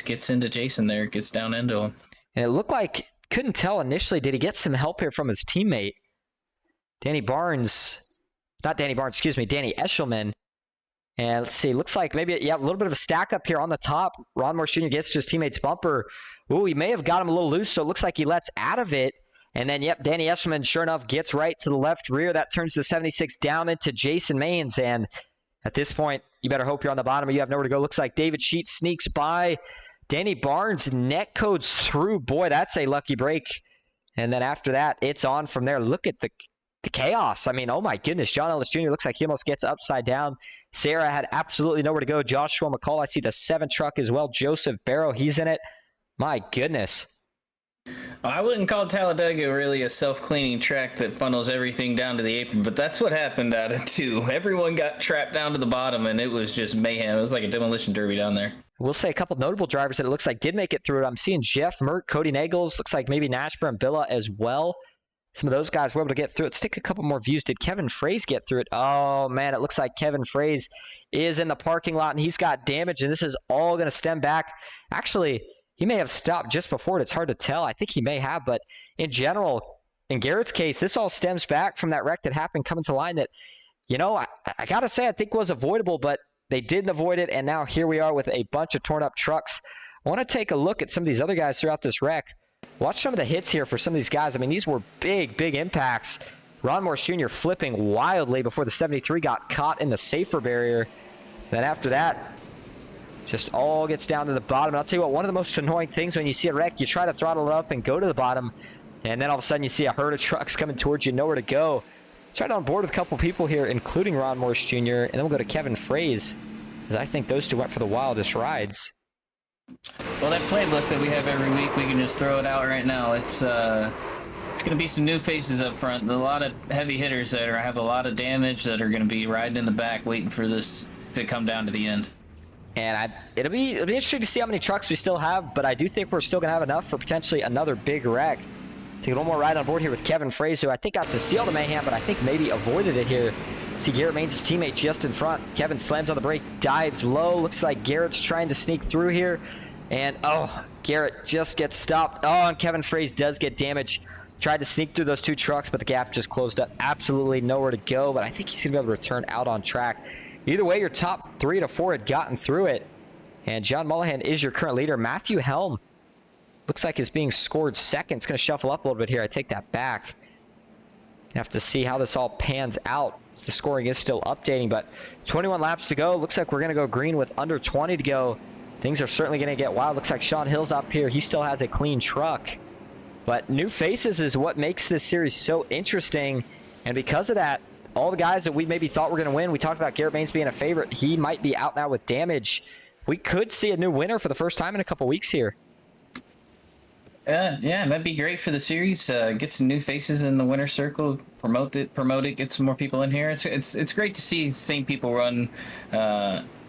gets into Jason there, gets down into him. And it looked like, couldn't tell initially, did he get some help here from his teammate? Danny Eshelman. And let's see, looks like maybe, yeah, a little bit of a stack up here on the top. Ron Morris Jr. gets to his teammate's bumper. Ooh, he may have got him a little loose, so it looks like he lets out of it. And then, yep, Danny Eshelman, sure enough, gets right to the left rear. That turns the 76 down into Jason Maines. And at this point, you better hope you're on the bottom or you have nowhere to go. Looks like David Sheets sneaks by. Danny Barnes net codes through. Boy, that's a lucky break. And then after that, it's on from there. Look at the chaos. I mean, oh my goodness. John Ellis Jr. looks like he almost gets upside down. Sarah had absolutely nowhere to go. Joshua McCall, I see the 7 truck as well. Joseph Barrow, he's in it. My goodness. I wouldn't call Talladega really a self-cleaning track that funnels everything down to the apron, but that's what happened out of 2. Everyone got trapped down to the bottom, and it was just mayhem. It was like a demolition derby down there. We'll say a couple notable drivers that it looks like did make it through it. I'm seeing Jeff Mert, Cody Nagels, looks like maybe Nashburn and Billa as well. Some of those guys were able to get through it. Let's take a couple more views. Did Kevin Fraze get through it? Oh, man, it looks like Kevin Fraze is in the parking lot, and he's got damage, and this is all going to stem back. Actually, he may have stopped just before it. It's hard to tell. I think he may have, but in general, in Garrett's case, this all stems back from that wreck that happened coming to line that, you know, I got to say I think was avoidable, but they didn't avoid it, and now here we are with a bunch of torn up trucks. I want to take a look at some of these other guys throughout this wreck. Watch some of the hits here for some of these guys. I mean, these were big impacts. Ron Morris Jr. flipping wildly before the 73 got caught in the safer barrier. Then after that, just all gets down to the bottom. And I'll tell you what, one of the most annoying things when you see a wreck, you try to throttle it up and go to the bottom, and then all of a sudden you see a herd of trucks coming towards you, nowhere to go. Let's right on board with a couple people here, including Ron Morris Jr., and then we'll go to Kevin Fraze, because I think those two went for the wildest rides. Well, that playbook that we have every week, we can just throw it out right now. It's going to be some new faces up front. A lot of heavy hitters that have a lot of damage that are going to be riding in the back waiting for this to come down to the end. And it'll be interesting to see how many trucks we still have, but I do think we're still going to have enough for potentially another big wreck. Take one more ride on board here with Kevin Fraze, who I think got to see all the mayhem, but I think maybe avoided it here. See Garrett Maines' teammate just in front. Kevin slams on the brake, dives low. Looks like Garrett's trying to sneak through here. And, oh, Garrett just gets stopped. Oh, and Kevin Fraze does get damage Tried to sneak through those 2 trucks, but the gap just closed up. Absolutely nowhere to go, but I think he's going to be able to return out on track. Either way, your top 3 to 4 had gotten through it. And John Mullahan is your current leader. Matthew Helm looks like is being scored second. It's going to shuffle up a little bit here. I take that back. You have to see how this all pans out. The scoring is still updating, but 21 laps to go. Looks like we're going to go green with under 20 to go. Things are certainly going to get wild. Looks like Sean Hill's up here. He still has a clean truck. But new faces is what makes this series so interesting. And because of that, all the guys that we maybe thought were going to win, we talked about Garrett Baines being a favorite. He might be out now with damage. We could see a new winner for the first time in a couple weeks here. Yeah, that'd be great for the series. Get some new faces in the winner's circle. Promote it. Get some more people in here. It's great to see the same people run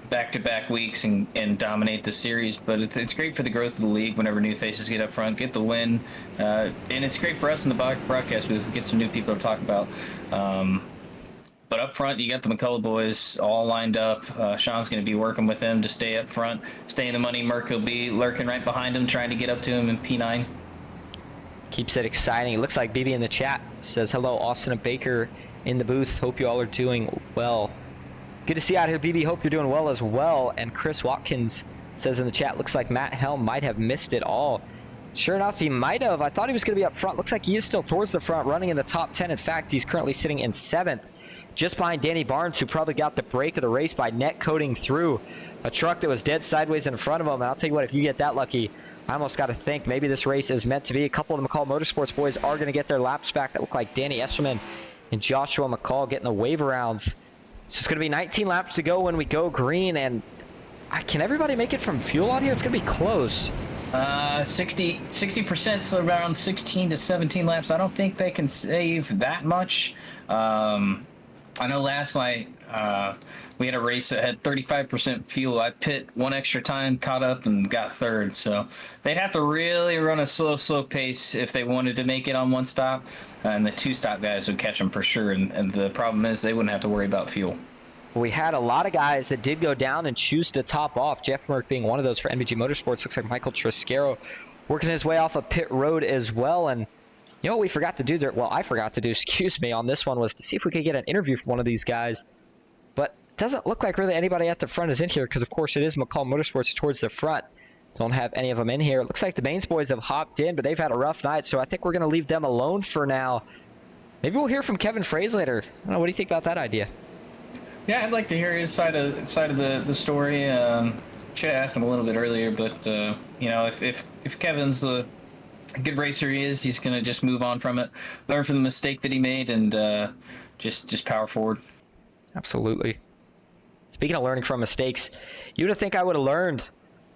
back-to-back weeks and dominate the series. But it's great for the growth of the league whenever new faces get up front, get the win, and it's great for us in the broadcast. We get some new people to talk about. But up front, you got the McCullough boys all lined up. Sean's going to be working with them to stay up front, stay in the money. Merck will be lurking right behind him, trying to get up to him in P9. Keeps it exciting. It looks like BB in the chat says, hello, Austin and Baker in the booth. Hope you all are doing well. Good to see you out here, BB. Hope you're doing well as well. And Chris Watkins says in the chat, looks like Matt Helm might have missed it all. Sure enough, he might have. I thought he was going to be up front. Looks like he is still towards the front, running in the top 10. In fact, he's currently sitting in 7th. Just behind Danny Barnes, who probably got the break of the race by net coating through a truck that was dead sideways in front of him. And I'll tell you what, if you get that lucky, I almost got to think maybe this race is meant to be. A couple of the McCall Motorsports boys are going to get their laps back. That look like Danny Esserman and Joshua McCall getting the wave arounds. So it's going to be 19 laps to go when we go green. And can everybody make it from fuel out here? It's going to be close. 60%, so around 16 to 17 laps. I don't think they can save that much. I know last night we had a race that had 35% fuel. I pit one extra time, caught up, and got 3rd. So they'd have to really run a slow pace if they wanted to make it on one stop. And the 2-stop guys would catch them for sure. And the problem is they wouldn't have to worry about fuel. We had a lot of guys that did go down and choose to top off. Jeff Merck being one of those for NBG Motorsports. Looks like Michael Triscaro working his way off of pit road as well. And you know what we forgot to do there? Well, I forgot to do, excuse me, on this one was to see if we could get an interview from one of these guys. But it doesn't look like really anybody at the front is in here because, of course, it is McCall Motorsports towards the front. Don't have any of them in here. It looks like the Baines boys have hopped in, but they've had a rough night, so I think we're going to leave them alone for now. Maybe we'll hear from Kevin Fraze later. I don't know, what do you think about that idea? Yeah, I'd like to hear his side of the story. Should have asked him a little bit earlier, but you know, if Kevin's the good racer he is, he's going to just move on from it, learn from the mistake that he made, and just power forward. Absolutely. Speaking of learning from mistakes, you would think I would have learned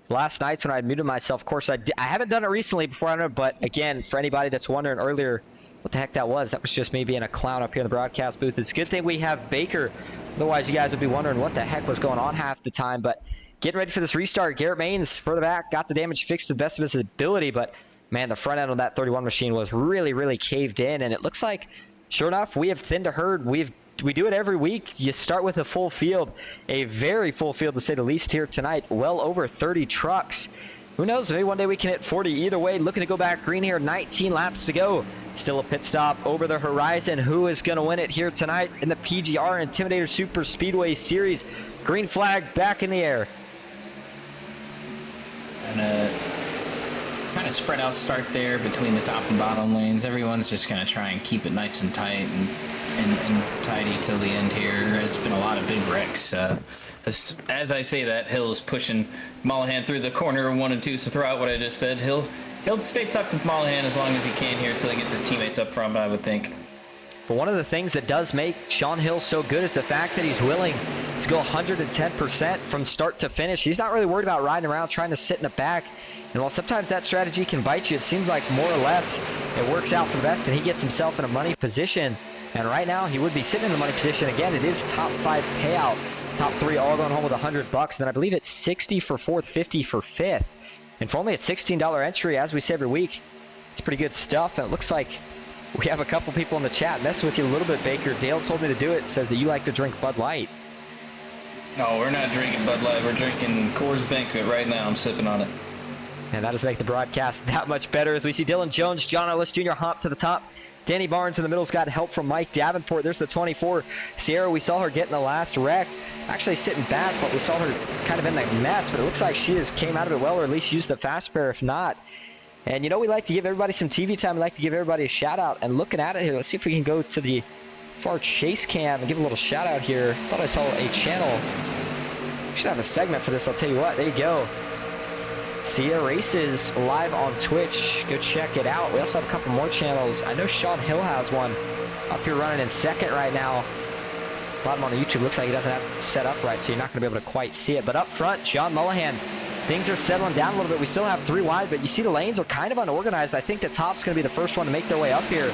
last night when I muted myself. Of course, I haven't done it recently before, I don't know, but again, for anybody that's wondering earlier what the heck that was just me being a clown up here in the broadcast booth. It's a good thing we have Baker. Otherwise, you guys would be wondering what the heck was going on half the time. But getting ready for this restart. Garrett Baines further back, got the damage fixed to the best of his ability, but man, the front end of that 31 machine was really caved in, and it looks like, sure enough, we have thinned a herd. We do it every week. You start with a full field, a very full field to say the least here tonight. Well over 30 trucks. Who knows? Maybe one day we can hit 40. Either way, looking to go back green here. 19 laps to go. Still a pit stop over the horizon. Who is going to win it here tonight in the PGR Intimidator Superspeedway Series? Green flag back in the air. And kind of spread out start there between the top and bottom lanes. Everyone's just going to try and keep it nice and tight and tidy till the end here. There's been a lot of big wrecks. As I say that, Hill is pushing Mullahan through the corner 1 and 2, so throw out what I just said. He'll stay tucked with Mullahan as long as he can here until he gets his teammates up front, I would think. But one of the things that does make Sean Hill so good is the fact that he's willing to go 110% from start to finish. He's not really worried about riding around trying to sit in the back. And while sometimes that strategy can bite you, it seems like more or less it works out for the best, and he gets himself in a money position. And right now he would be sitting in the money position. Again, it is top 5 payout. Top 3 all going home with $100. And then I believe it's 60 for 4th, 50 for 5th. And for only a $16 entry, as we say every week, it's pretty good stuff. And it looks like we have a couple people in the chat messing with you a little bit, Baker. Dale told me to do it. Says that you like to drink Bud Light. No, we're not drinking Bud Light. We're drinking Coors Banquet right now. I'm sipping on it. And that does make the broadcast that much better as we see Dylan Jones, John Ellis Jr. hop to the top. Danny Barnes in the middle's got help from Mike Davenport. There's the 24. Sierra, we saw her get in the last wreck. Actually sitting back, but we saw her kind of in that mess. But it looks like she came out of it well, or at least used the fast spare, if not. And you know, we like to give everybody some TV time. We like to give everybody a shout out. And looking at it here, let's see if we can go to the far chase cam and give a little shout out here. Thought I saw a channel. We should have a segment for this, I'll tell you what. There you go. Sierra Races live on Twitch. Go check it out. We also have a couple more channels. I know Sean Hill has one up here running in second right now. Bottom on the YouTube looks like he doesn't have it set up right, so you're not going to be able to quite see it. But up front, John Mullahan. Things are settling down a little bit. We still have 3 wide, but you see the lanes are kind of unorganized. I think the top's going to be the first one to make their way up here.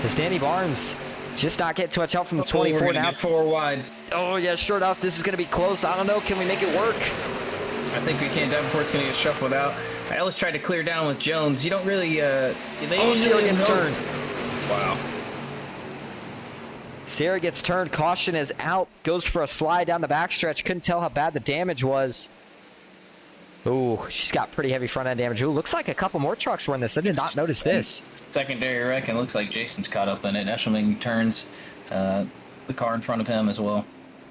As Danny Barnes just not getting too much help from the 24 now. 4 wide. Oh, yeah, sure enough. This is going to be close. I don't know. Can we make it work? I think we can. Davenport's going to get shuffled out. Ellis tried to clear down with Jones. You don't really, Sierra gets turned. Wow. Sierra gets turned. Caution is out. Goes for a slide down the backstretch. Couldn't tell how bad the damage was. Ooh, she's got pretty heavy front end damage. Ooh, looks like a couple more trucks were in this. I did not notice this. Secondary wreck, and looks like Jason's caught up in it. Eshelman turns the car in front of him as well.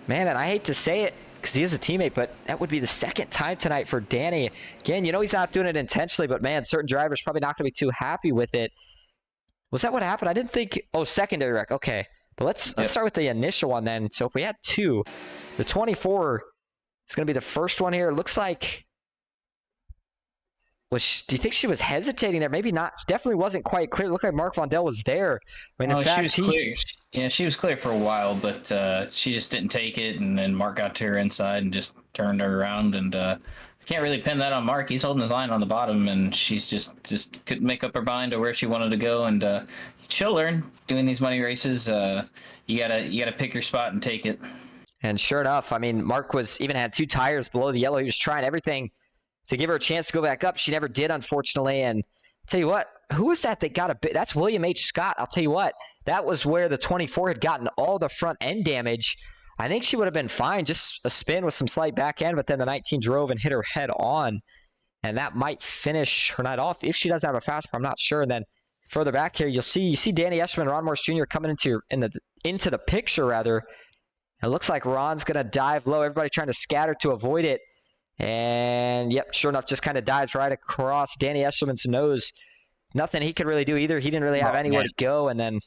Man, and I hate to say it, because he is a teammate, but that would be the second time tonight for Danny. Again, you know he's not doing it intentionally, but man, certain drivers probably not going to be too happy with it. Was that what happened? I didn't think... Oh, secondary wreck. Okay. But let's start with the initial one then. So if we had 2, the 24 is going to be the first one here. It looks like... do you think she was hesitating there? Maybe not. She definitely wasn't quite clear. It looked like Mark Vondell was there. I mean, in fact, she was clear. Yeah, she was clear for a while, but she just didn't take it, and then Mark got to her inside and just turned her around. And can't really pin that on Mark. He's holding his line on the bottom, and she's just couldn't make up her mind to where she wanted to go. And she'll learn doing these money races. You gotta pick your spot and take it. And sure enough, I mean, Mark even had 2 tires below the yellow. He was trying everything to give her a chance to go back up. She never did, unfortunately. And I'll tell you what, who was that got a bit? That's William H. Scott. I'll tell you what, that was where the 24 had gotten all the front end damage. I think she would have been fine, just a spin with some slight back end, but then the 19 drove and hit her head on. And that might finish her night off if she doesn't have a fast car. I'm not sure. And then further back here, you see Danny Eshelman, Ron Morris Jr. coming into the picture rather. It looks like Ron's gonna dive low. Everybody trying to scatter to avoid it. And yep, sure enough, just kind of dives right across Danny Eshelman's nose. Nothing he could really do either. He didn't really have anywhere to go, and then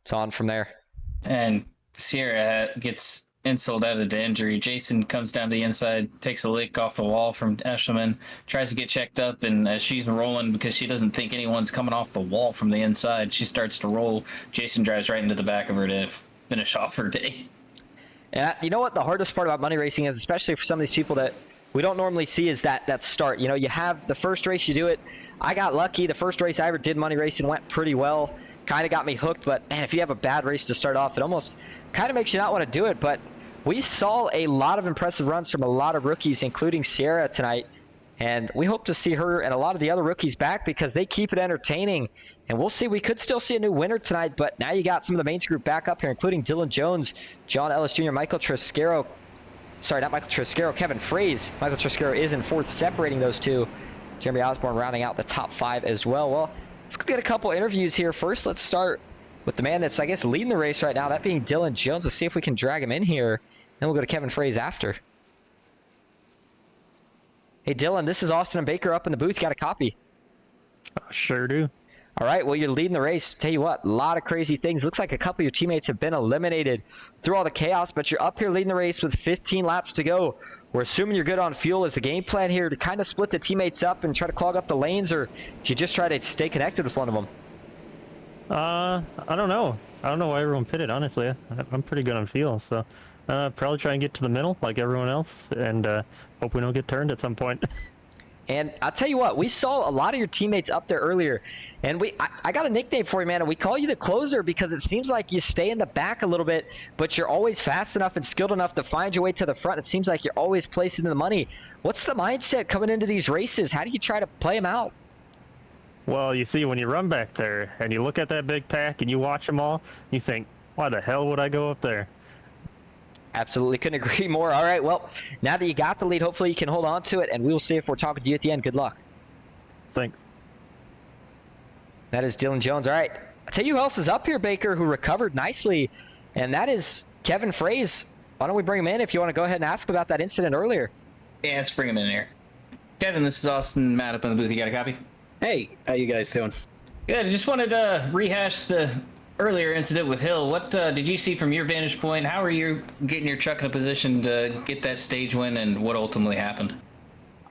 it's on from there. And Sierra gets insult out of the injury. Jason comes down the inside, takes a lick off the wall from Eshelman, tries to get checked up, and as she's rolling, because she doesn't think anyone's coming off the wall from the inside, she starts to roll. Jason drives right into the back of her to finish off her day. And you know what the hardest part about money racing is, especially for some of these people that we don't normally see, is that start. You know, you have the first race, you do it. I got lucky. The first race I ever did money racing went pretty well. Kind of got me hooked, but man, if you have a bad race to start off, it almost kind of makes you not want to do it. But we saw a lot of impressive runs from a lot of rookies, including Sierra tonight. And we hope to see her and a lot of the other rookies back because they keep it entertaining. And we'll see. We could still see a new winner tonight, but now you got some of the main group back up here, including Dylan Jones, John Ellis Jr., Michael Triscaro. Sorry, not Michael Triscaro, Kevin Fraze. Michael Triscaro is in fourth, separating those two. Jeremy Osborne rounding out the top 5 as well. Well, let's go get a couple interviews here. First, let's start with the man that's, I guess, leading the race right now, that being Dylan Jones. Let's see if we can drag him in here. Then we'll go to Kevin Fraze after. Hey, Dylan, this is Austin and Baker up in the booth. Got a copy? Sure do. All right, well, you're leading the race. Tell you what, a lot of crazy things. Looks like a couple of your teammates have been eliminated through all the chaos, but you're up here leading the race with 15 laps to go. We're assuming you're good on fuel. Is the game plan here to kind of split the teammates up and try to clog up the lanes, or do you just try to stay connected with one of them? I don't know. I don't know why everyone pitted, honestly. I'm pretty good on fuel, so probably try and get to the middle like everyone else, and hope we don't get turned at some point. And I'll tell you what, we saw a lot of your teammates up there earlier, and I got a nickname for you, man, and we call you the closer because it seems like you stay in the back a little bit, but you're always fast enough and skilled enough to find your way to the front. It seems like you're always placing the money. What's the mindset coming into these races? How do you try to play them out? Well, you see, when you run back there and you look at that big pack and you watch them all, you think, why the hell would I go up there? Absolutely, couldn't agree more. All right, well, now that you got the lead, hopefully you can hold on to it, and we'll see if we're talking to you at the end. Good luck. Thanks. That is Dylan Jones. All right. I'll tell you who else is up here, Baker, who recovered nicely, and that is Kevin Fraze. Why don't we bring him in if you want to go ahead and ask about that incident earlier? Yeah, let's bring him in here. Kevin, this is Austin. Matt up in the booth. You got a copy? Hey, how you guys doing? Good. I just wanted to rehash the earlier incident with Hill. What did you see from your vantage point? How are you getting your truck in a position to get that stage win, and what ultimately happened?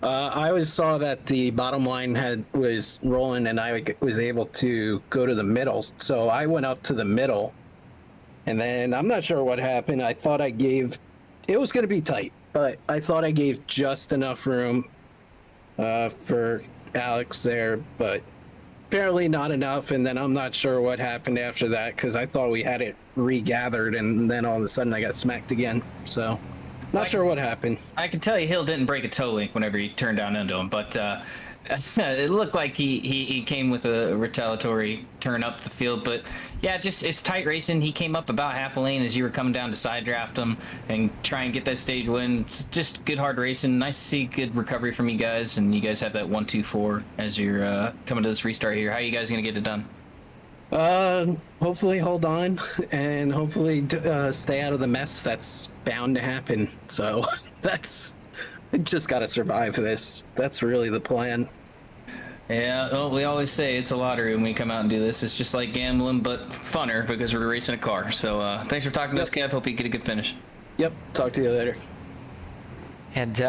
I always saw that the bottom line was rolling, and I was able to go to the middle. So I went up to the middle, and then I'm not sure what happened. I thought I gave, it was going to be tight, but I thought I gave just enough room for Alex there, but apparently not enough. And then I'm not sure what happened after that, because I thought we had it regathered, and then all of a sudden I got smacked again. So not sure what happened. I can tell you Hill didn't break a toe link whenever he turned down into him, but it looked like he came with a retaliatory turn up the field. But yeah, just it's tight racing. He came up about half a lane as you were coming down to side draft him and try and get that stage win. It's just good hard racing. Nice to see good recovery from you guys, and you guys have that 1-2-4 as you're coming to this restart here. How are you guys gonna get it done? Hopefully hold on, and hopefully stay out of the mess that's bound to happen. So I just gotta survive this. That's really the plan. Yeah, well, we always say it's a lottery when we come out and do this. It's just like gambling, but funner because we're racing a car. So thanks for talking to us, Kev. Hope you get a good finish. Yep, talk to you later. And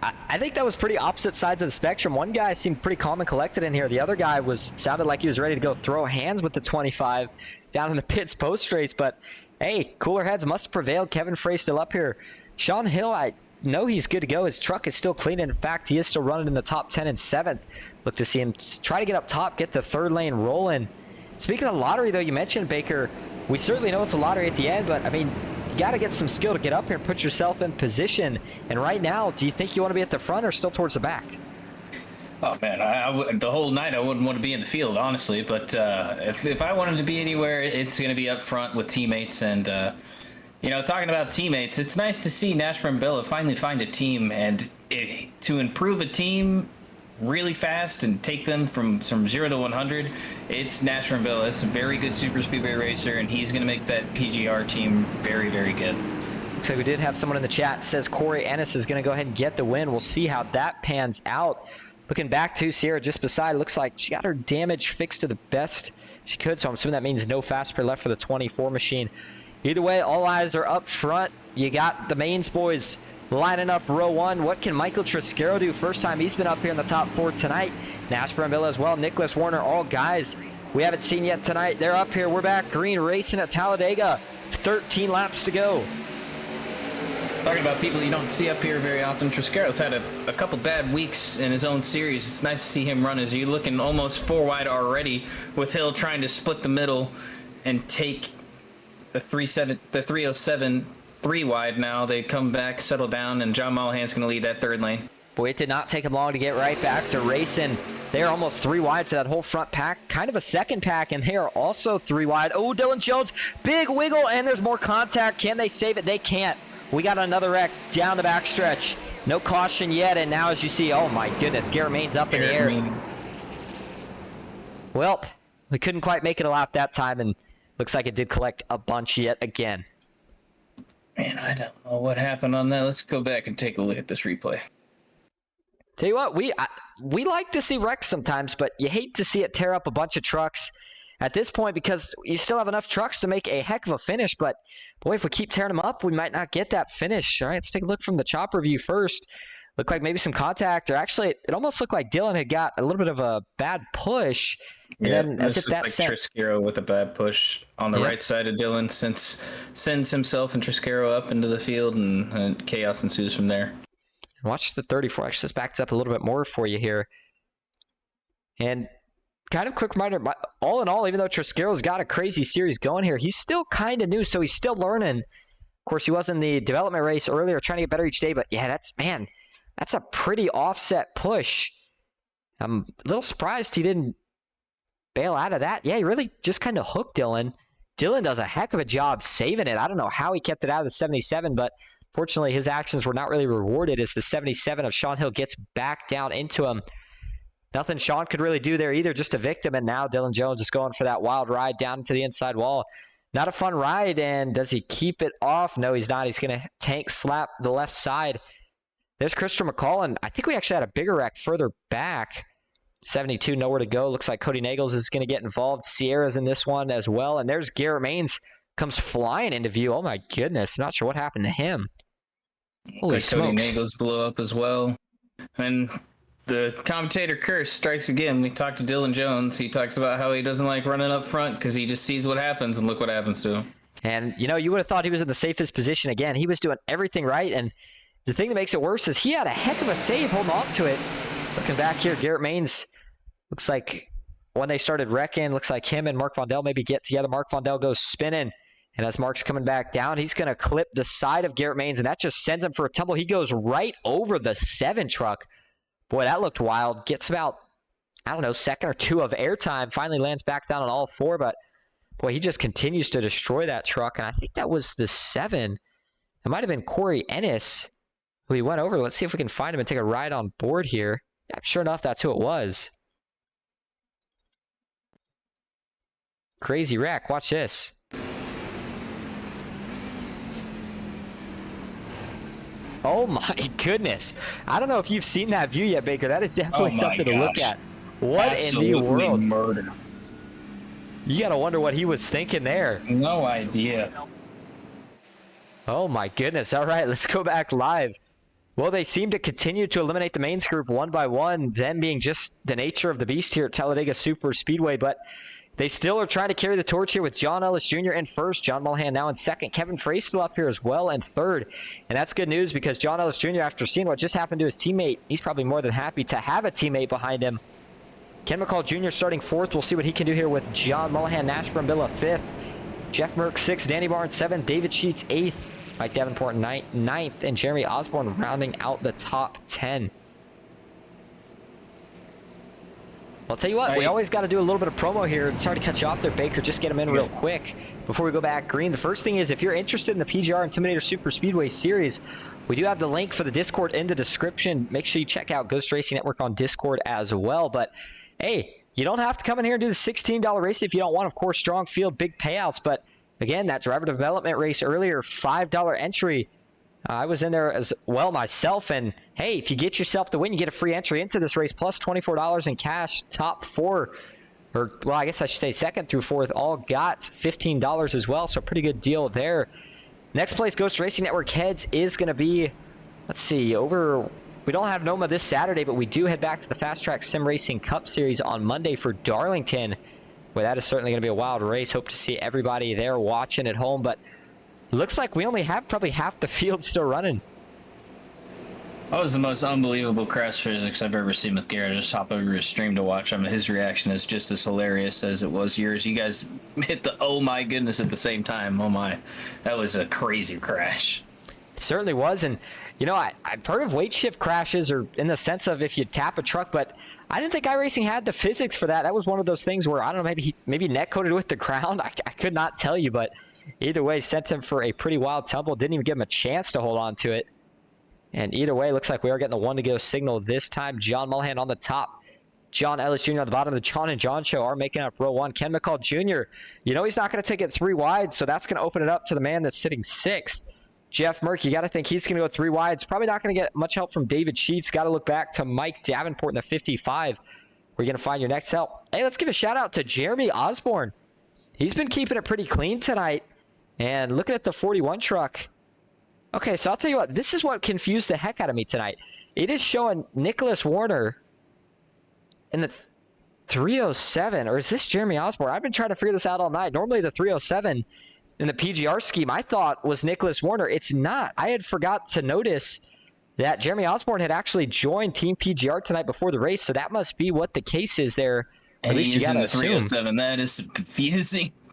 I think that was pretty opposite sides of the spectrum. One guy seemed pretty calm and collected in here. The other guy sounded like he was ready to go throw hands with the 25 down in the pits post-race. But, hey, cooler heads must have prevailed. Kevin Frey still up here. Sean Hill, I know he's good to go. His truck is still clean. In fact, he is still running in the top 10 and 7th. Look to see him try to get up top, get the third lane rolling. Speaking of lottery, though, you mentioned, Baker, we certainly know it's a lottery at the end, but, I mean, you got to get some skill to get up here and put yourself in position. And right now, do you think you want to be at the front or still towards the back? Oh, man, the whole night I wouldn't want to be in the field, honestly. But if I wanted to be anywhere, it's going to be up front with teammates. And, you know, talking about teammates, it's nice to see NASCAR and Bella finally find a team. And to improve a team really fast and take them from 0 to 100, it's NASCAR and Bella. It's a very good super speedway racer, and he's going to make that PGR team very, very good. Looks like we did have someone in the chat that says Corey Ennis is going to go ahead and get the win. We'll see how that pans out. Looking back to Sierra just beside, looks like she got her damage fixed to the best she could, so I'm assuming that means no fast pair left for the 24 machine. Either way, all eyes are up front. You got the mains boys lining up row one. What can Michael Triscaro do? First time he's been up here in the top 4 tonight. NASCAR and Bella as well. Nicholas Warner, all guys we haven't seen yet tonight. They're up here. We're back green racing at Talladega. 13 laps to go. Talking about people you don't see up here very often, Triscaro's had a couple bad weeks in his own series. It's nice to see him run as you're looking almost 4 wide already, with Hill trying to split the middle and take the 307 3 wide. Now they come back, settle down, and John Mollahan's going to lead that third lane. Boy, it did not take him long to get right back to racing. They're almost 3 wide for that whole front pack. Kind of a second pack, and they are also 3 wide. Oh, Dylan Jones, big wiggle, and there's more contact. Can they save it? They can't. We got another wreck down the backstretch. No caution yet, and now as you see, oh my goodness, Garrett Main's up in the air. Well, we couldn't quite make it a lap that time, and looks like it did collect a bunch yet again. Man, I don't know what happened on that. Let's go back and take a look at this replay. Tell you what, we like to see wrecks sometimes, but you hate to see it tear up a bunch of trucks at this point because you still have enough trucks to make a heck of a finish. But boy, if we keep tearing them up, we might not get that finish. All right, let's take a look from the chopper view first. Looked like maybe some contact, or actually, it almost looked like Dylan had got a little bit of a bad push. And yeah, then as if that like sent Triscaro with a bad push on the right side of Dylan, sends himself and Triscaro up into the field, and chaos ensues from there. Watch the 34. Actually, just backed up a little bit more for you here. And kind of quick reminder, all in all, even though Triscaro's got a crazy series going here, he's still kind of new, so he's still learning. Of course, he was in the development race earlier, trying to get better each day, but yeah, that's a pretty offset push. I'm a little surprised he didn't bail out of that. Yeah, he really just kind of hooked Dylan. Dylan does a heck of a job saving it. I don't know how he kept it out of the 77, but fortunately his actions were not really rewarded as the 77 of Sean Hill gets back down into him. nothing Sean could really do there either, just a victim. And now Dylan Jones is going for that wild ride down to the inside wall. Not a fun ride, and does he keep it off? No, he's not. He's going to tank slap the left side. There's Christopher McCall, I think we actually had a bigger wreck further back. 72, nowhere to go. Looks like Cody Nagels is going to get involved. Sierra's in this one as well. And there's Garrett Maines, comes flying into view. Oh, my goodness. I'm not sure what happened to him. Holy smokes. Cody Nagels blew up as well. And the commentator curse strikes again. We talked to Dylan Jones. He talks about how he doesn't like running up front because he just sees what happens, and look what happens to him. And, you know, you would have thought he was in the safest position again. He was doing everything right, and the thing that makes it worse is he had a heck of a save holding on to it. Looking back here, Garrett Maines, looks like when they started wrecking, looks like him and Mark Vondell maybe get together. Mark Vondell goes spinning, and as Mark's coming back down, he's going to clip the side of Garrett Maines, and that just sends him for a tumble. He goes right over the 7 truck. Boy, that looked wild. Gets about, I don't know, second or two of airtime. Finally lands back down on all 4, but boy, he just continues to destroy that truck, and I think that was the 7. It might have been Corey Ennis who he went over. Let's see if we can find him and take a ride on board here. Yeah, sure enough, that's who it was. Crazy wreck. Watch this. Oh my goodness. I don't know if you've seen that view yet, Baker. That is definitely something to look at. What Absolutely in the world? Murder. You got to wonder what he was thinking there. No idea. Oh my goodness. All right, let's go back live. Well, they seem to continue to eliminate the mains group one by one, them being just the nature of the beast here at Talladega Superspeedway, but they still are trying to carry the torch here with John Ellis Jr. in first, John Mulhan now in second, Kevin Frey still up here as well in third, and that's good news because John Ellis Jr., after seeing what just happened to his teammate, he's probably more than happy to have a teammate behind him. Ken McCall Jr. starting fourth. We'll see what he can do here with John Mulhan, Nash Brambilla fifth, Jeff Merck sixth, Danny Barnes seventh, David Sheets eighth, Mike Davenport ninth, and Jeremy Osborne rounding out the top 10. I'll tell you what, we always got to do a little bit of promo here. Sorry to cut you off there, Baker. Just get them in real quick before we go back green. The first thing is, if you're interested in the PGR Intimidator Superspeedway Series, we do have the link for the Discord in the description. Make sure you check out Ghost Racing Network on Discord as well. But, hey, you don't have to come in here and do the $16 race if you don't want. Of course, strong field, big payouts. But, again, that driver development race earlier, $5 entry. I was in there as well myself, and hey, if you get yourself the win, you get a free entry into this race, plus $24 in cash. Top 4, or well, I guess I should say second through fourth, all got $15 as well, so pretty good deal there. Next place Ghost Racing Network heads is going to be, let's see, we don't have NOMA this Saturday, but we do head back to the Fast Track Sim Racing Cup Series on Monday for Darlington, where that is certainly going to be a wild race. Hope to see everybody there watching at home, but looks like we only have probably half the field still running. That was the most unbelievable crash physics I've ever seen with Garrett. I just hop over his stream to watch him. His reaction is just as hilarious as it was yours. You guys hit the oh my goodness at the same time. Oh my. That was a crazy crash. It certainly was. And, you know, I've heard of weight shift crashes, or in the sense of if you tap a truck, but I didn't think iRacing had the physics for that. That was one of those things where, I don't know, maybe net coated with the ground. I could not tell you, but either way, sent him for a pretty wild tumble. Didn't even give him a chance to hold on to it. And either way, looks like we are getting the one to go signal this time. John Mulhan on the top. John Ellis Jr. on the bottom. The John and John show are making up row one. Ken McCall Jr., you know he's not going to take it 3 wide, so that's going to open it up to the man that's sitting 6th. Jeff Merck, you got to think he's going to go 3 wide. It's probably not going to get much help from David Sheets. Got to look back to Mike Davenport in the 55. Where you're going to find your next help. Hey, let's give a shout out to Jeremy Osborne. He's been keeping it pretty clean tonight. And looking at the 41 truck. Okay, so I'll tell you what. This is what confused the heck out of me tonight. It is showing Nicholas Warner in the 307. Or is this Jeremy Osborne? I've been trying to figure this out all night. Normally the 307 in the PGR scheme I thought was Nicholas Warner. It's not. I had forgot to notice that Jeremy Osborne had actually joined Team PGR tonight before the race. So that must be what the case is there. And at least he's you in the assume. 307. That is some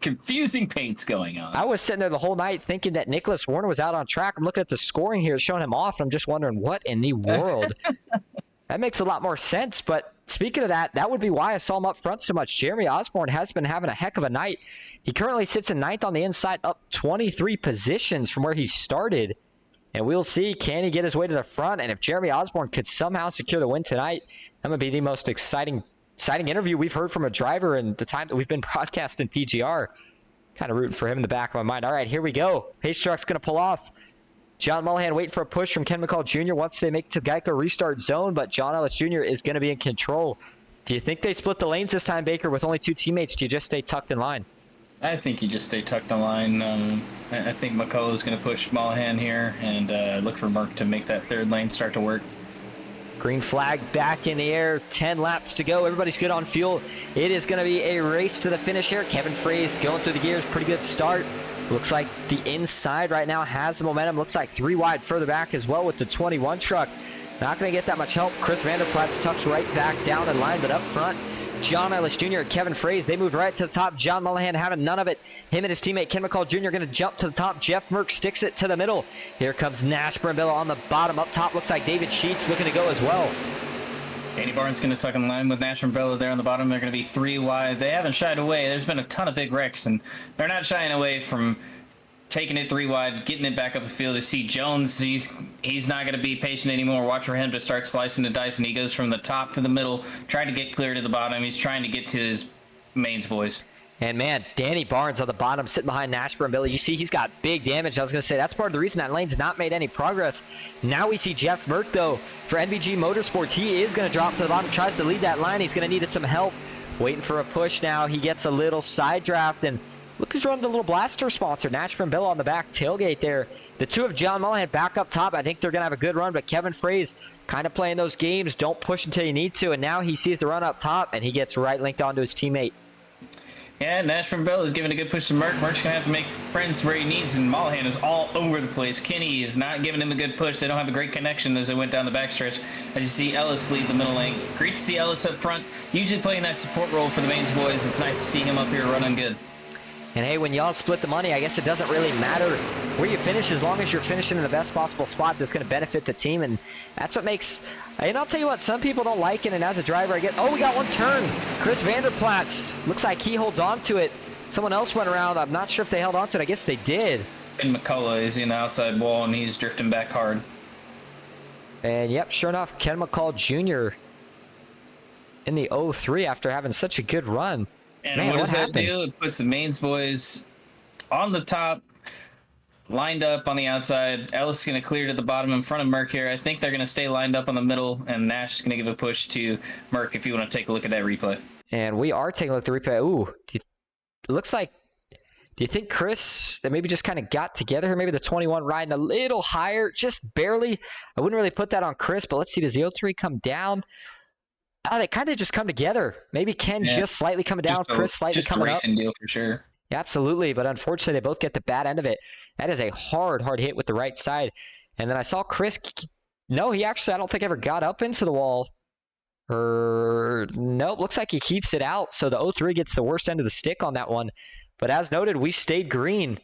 confusing paints going on. I was sitting there the whole night thinking that Nicholas Warner was out on track. I'm looking at the scoring here, showing him off. I'm just wondering what in the world. That makes a lot more sense. But speaking of that, that would be why I saw him up front so much. Jeremy Osborne has been having a heck of a night. He currently sits in 9th on the inside, up 23 positions from where he started. And we'll see, can he get his way to the front? And if Jeremy Osborne could somehow secure the win tonight, that would be the most exciting interview we've heard from a driver in the time that we've been broadcasting PGR. Kind of rooting for him in the back of my mind. All right, here we go. Pace truck's going to pull off. John Mullihan waiting for a push from Ken McCall Jr. once they make it to the Geico restart zone, but John Ellis Jr. is going to be in control. Do you think they split the lanes this time, Baker, with only 2 teammates? Do you just stay tucked in line? I think you just stay tucked in line. I think McCullough is going to push Mullihan here and look for Merck to make that 3rd lane start to work. Green flag back in the air. 10 laps to go. Everybody's good on fuel. It is going to be a race to the finish here. Kevin Fraze going through the gears. Pretty good start. Looks like the inside right now has the momentum. Looks like 3 wide further back as well with the 21 truck. Not going to get that much help. Chris Vanderplatz tucks right back down in line, but up front, John Ellis Jr. and Kevin Fraze, they moved right to the top. John Mullihan having none of it. Him and his teammate Ken McCall Jr. going to jump to the top. Jeff Merck sticks it to the middle. Here comes Nash Brambilla on the bottom. Up top looks like David Sheets looking to go as well. Andy Barnes going to tuck in line with Nash Brambilla there on the bottom. They're going to be 3 wide. They haven't shied away. There's been a ton of big wrecks, and they're not shying away from taking it 3 wide, getting it back up the field. You see Jones, he's not going to be patient anymore. Watch for him to start slicing the dice, and he goes from the top to the middle, trying to get clear to the bottom. He's trying to get to his mains boys. And man, Danny Barnes on the bottom, sitting behind Nash Brambilla. You see he's got big damage. I was going to say that's part of the reason that lane's not made any progress. Now we see Jeff Merck, though, for NBG Motorsports. He is going to drop to the bottom, tries to lead that line. He's going to need some help. Waiting for a push now. He gets a little side draft, and look who's running the little blaster sponsor. Nash Brambilla on the back tailgate there. The 2 of John Mullihan back up top. I think they're going to have a good run, but Kevin Fraze kind of playing those games. Don't push until you need to, and now he sees the run up top, and he gets right linked onto his teammate. Yeah, Nash Brambilla is giving a good push to Merck. Merck's going to have to make friends where he needs, and Mullihan is all over the place. Kenny is not giving him a good push. They don't have a great connection as they went down the backstretch. As you see Ellis lead the middle lane. Great to see Ellis up front, usually playing that support role for the mains boys. It's nice to see him up here running good. And hey, when y'all split the money, I guess it doesn't really matter where you finish as long as you're finishing in the best possible spot that's going to benefit the team. And that's what makes, and I'll tell you what, some people don't like it. And as a driver, I get, oh, we got one turn. Chris Vanderplatz, looks like he holds on to it. Someone else went around. I'm not sure if they held on to it. I guess they did. And McCullough is in the outside wall, and he's drifting back hard. And yep, sure enough, Ken McCall Jr. in the 03 after having such a good run. And man, what does that happened? do? It puts the mains boys on the top, lined up on the outside. Ellis is going to clear to the bottom in front of Merck here. I think they're going to stay lined up on the middle, and Nash is going to give a push to Merck if you want to take a look at that replay. And we are taking a look at the replay. Ooh, it looks like, do you think Chris, they maybe just kind of got together here? Maybe the 21 riding a little higher, just barely. I wouldn't really put that on Chris, but let's see, does the 03 come down? Oh, they kind of just come together. Maybe Ken just slightly coming down, Chris slightly coming up. Just a racing deal for sure. Yeah, absolutely, but unfortunately, they both get the bad end of it. That is a hard hit with the right side. And then I saw Chris, no, he actually, I don't think ever got up into the wall. Nope, looks like he keeps it out. So the 03 gets the worst end of the stick on that one. But as noted, we stayed green.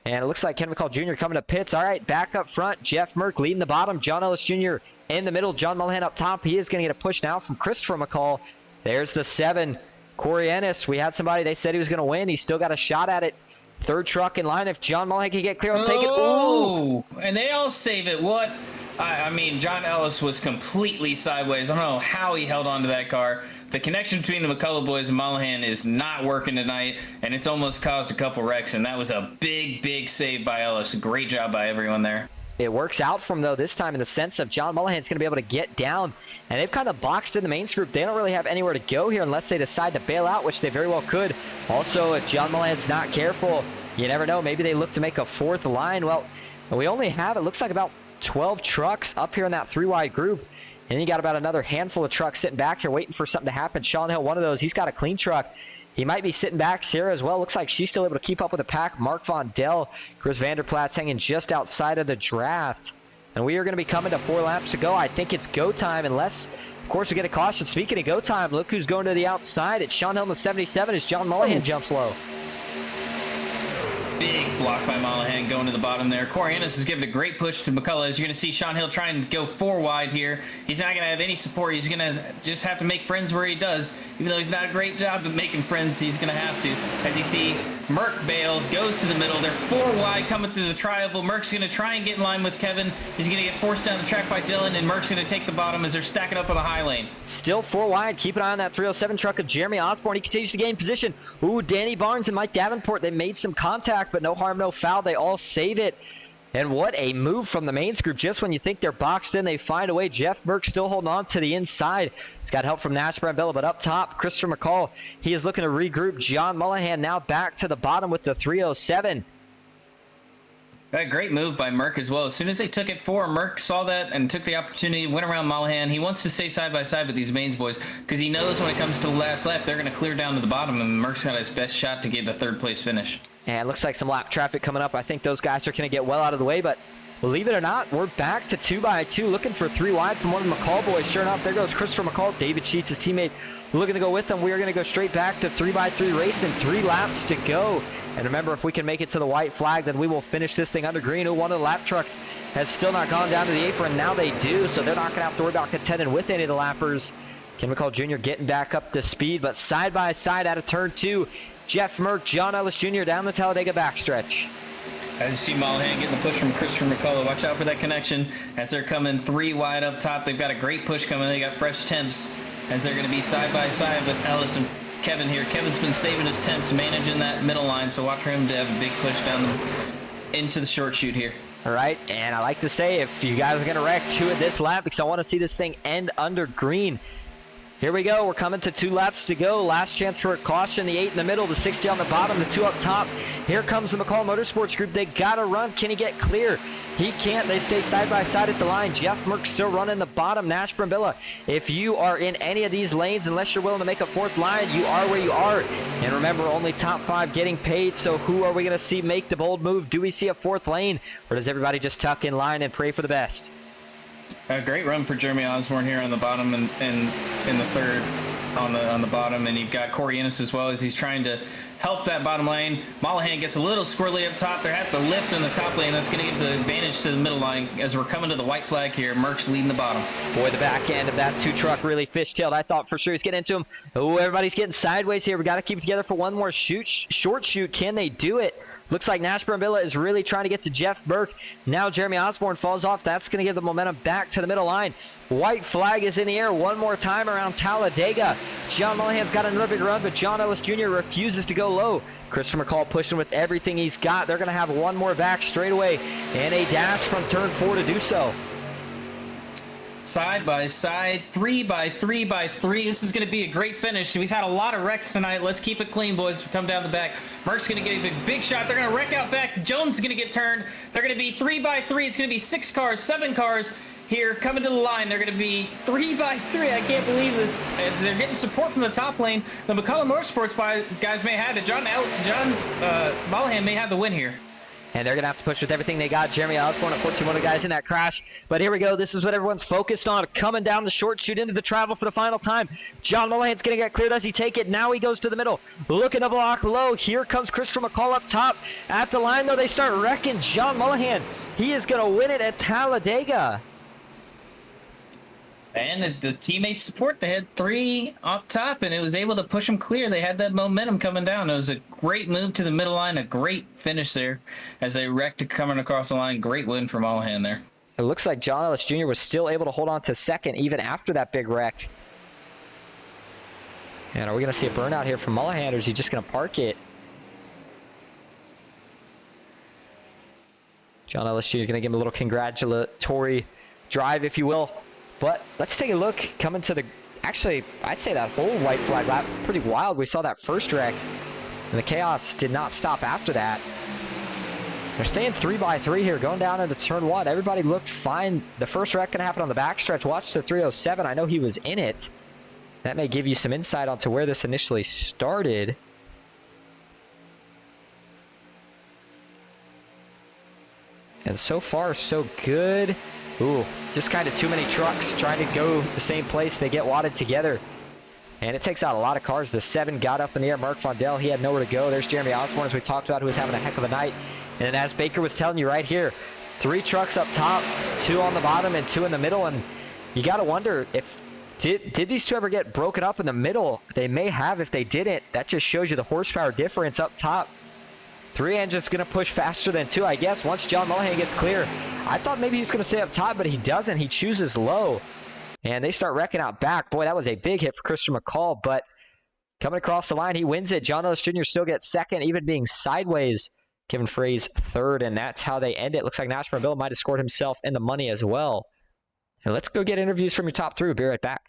And it looks like Ken McCall Jr. coming to pits. All right, back up front. Jeff Merck leading the bottom. John Ellis Jr. in the middle. John Mullihan up top. He is going to get a push now from Christopher McCall. There's the 7. Corey Ennis. We had somebody, they said he was going to win. He's still got a shot at it. 3rd truck in line. If John Mullihan can get clear, I'll take it. Ooh! And they all save it. What? I mean, John Ellis was completely sideways. I don't know how he held on to that car. The connection between the McCullough boys and Mullihan is not working tonight, and it's almost caused a couple wrecks, and that was a big save by Ellis. Great job by everyone there. It works out for him, though, this time in the sense of John Mullihan's going to be able to get down, and they've kind of boxed in the mains group. They don't really have anywhere to go here unless they decide to bail out, which they very well could. Also, if John Mullihan's not careful, you never know. Maybe they look to make a 4th line. Well, we only have, it looks like about 12 trucks up here in that 3-wide group. And you got about another handful of trucks sitting back here waiting for something to happen. Sean Hill, one of those, he's got a clean truck. He might be sitting back. Sarah as well. Looks like she's still able to keep up with the pack. Mark Von Dell, Chris Vanderplatz hanging just outside of the draft. And we are going to be coming to 4 laps to go. I think it's go time unless, of course, we get a caution. Speaking of go time, look who's going to the outside. It's Sean Hill in the 77 as John Mullihan jumps low. Big block by Mullihan going to the bottom there. Corey Ennis is giving a great push to McCullough. As you're going to see Sean Hill trying to go 4 wide here. He's not going to have any support. He's going to just have to make friends where he does. Even though he's not a great job at making friends, he's going to have to. As you see, Merck bailed, goes to the middle. They're 4 wide coming through the tri-oval. Merck's going to try and get in line with Kevin. He's going to get forced down the track by Dylan, and Merck's going to take the bottom as they're stacking up on the high lane. Still 4 wide. Keep an eye on that 307 truck of Jeremy Osborne. He continues to gain position. Ooh, Danny Barnes and Mike Davenport, they made some contact, but no harm, no foul. They all save it. And what a move from the mains group. Just when you think they're boxed in, they find a way. Jeff Merck still holding on to the inside. He's got help from Nash Brambilla, but up top, Christopher McCall, he is looking to regroup. John Mullahan now back to the bottom with the 307. A great move by Merck as well. As soon as they took it 4, Merck saw that and took the opportunity, went around Mullahan. He wants to stay side by side with these mains boys because he knows when it comes to the last lap, they're going to clear down to the bottom, and Merck's got his best shot to get the 3rd place finish. And it looks like some lap traffic coming up. I think those guys are going to get well out of the way, but believe it or not, we're back to 2 by 2, looking for 3 wide from one of the McCall boys. Sure enough, there goes Christopher McCall, David Sheets, his teammate, looking to go with them. We are going to go straight back to 3 by 3 racing, 3 laps to go. And remember, if we can make it to the white flag, then we will finish this thing under green. One of the lap trucks has still not gone down to the apron. Now they do, so they're not going to have to worry about contending with any of the lappers. Ken McCall Jr. getting back up to speed, but side by side out of turn 2, Jeff Merck, John Ellis Jr. down the Talladega backstretch. As you see Mullahan getting the push from Christopher McCullough. Watch out for that connection as they're coming 3 wide up top. They've got a great push coming. They got fresh temps as they're going to be side by side with Ellis and Kevin here. Kevin's been saving his temps, managing that middle line, so watch for him to have a big push down into the short chute here. All right, and I like to say if you guys are going to wreck 2 at this lap because I want to see this thing end under green. Here we go. We're coming to 2 laps to go. Last chance for a caution. The 8 in the middle, the 60 on the bottom, the 2 up top. Here comes the McCall Motorsports group. They got to run. Can he get clear? He can't. They stay side by side at the line. Jeff Merck still running the bottom. Nash Brambilla, if you are in any of these lanes, unless you're willing to make a 4th line, you are where you are. And remember, only top 5 getting paid. So who are we going to see make the bold move? Do we see a 4th lane, or does everybody just tuck in line and pray for the best? A great run for Jeremy Osborne here on the bottom and in the 3rd on the bottom, and you've got Corey Ennis as well as he's trying to help that bottom lane. Mullahan gets a little squirrely up top. They're at the lift in the top lane. That's going to give the advantage to the middle line as we're coming to the white flag here. Merck's leading the bottom. Boy, the back end of that 2 truck really fishtailed. I thought for sure he's getting into him. Oh, everybody's getting sideways here. We got to keep it together for one more short shoot. Can they do it? Looks like Nash Brambilla is really trying to get to Jeff Burke. Now Jeremy Osborne falls off. That's going to give the momentum back to the middle line. White flag is in the air one more time around Talladega. John Mullahan's got another big run, but John Ellis Jr. refuses to go low. Christopher McCall pushing with everything he's got. They're going to have one more back straightaway and a dash from turn 4 to do so. Side by side, 3 by 3 by 3. This is going to be a great finish. We've had a lot of wrecks tonight. Let's keep it clean, boys. Come down the back. Merck's going to get a big shot. They're going to wreck out back. Jones is going to get turned. They're going to be 3 by 3. It's going to be 6 cars, 7 cars here coming to the line. They're going to be 3 by 3. I can't believe this. They're getting support from the top lane. The McCullough Motorsports guys may have it. John Mullahan may have the win here. And they're going to have to push with everything they got. Jeremy Osborne, unfortunately, one of the guys in that crash. But here we go. This is what everyone's focused on. Coming down the short chute into the travel for the final time. John Mullahan's going to get clear. Does he take it? Now he goes to the middle. Looking to block low. Here comes Christopher McCall up top. At the line, though, they start wrecking John Mullahan. He is going to win it at Talladega. And the teammates support, they had 3 up top, and it was able to push them clear. They had that momentum coming down. It was a great move to the middle line, a great finish there as they wrecked coming across the line. Great win for Mullahan there. It looks like John Ellis Jr. was still able to hold on to 2nd even after that big wreck. And are we going to see a burnout here from Mullahan, or is he just going to park it? John Ellis Jr. is going to give him a little congratulatory drive, if you will. But let's take a look coming to the, actually, I'd say that whole white flag lap, pretty wild. We saw that first wreck, and the chaos did not stop after that. They're staying 3 by 3 here, going down into turn 1. Everybody looked fine. The first wreck going to happen on the backstretch. Watch the 307. I know he was in it. That may give you some insight onto where this initially started. And so far, so good. Ooh, just kind of too many trucks trying to go the same place. They get wadded together. And it takes out a lot of cars. The 7 got up in the air. Mark Vondell, he had nowhere to go. There's Jeremy Osborne, as we talked about, who was having a heck of a night. And as Baker was telling you right here, 3 trucks up top, 2 on the bottom, and 2 in the middle. And you got to wonder if Did these two ever get broken up in the middle? They may have. If they didn't, that just shows you the horsepower difference up top. 3 engines going to push faster than 2, I guess, once John Mullihan gets clear. I thought maybe he was going to stay up top, but he doesn't. He chooses low, and they start wrecking out back. Boy, that was a big hit for Christian McCall, but coming across the line, he wins it. John Ellis Jr. still gets second, even being sideways. Kevin Frey's third, and that's how they end it. Looks like Nash Marvilla might have scored himself in the money as well. And let's go get interviews from your top 3. We'll be right back.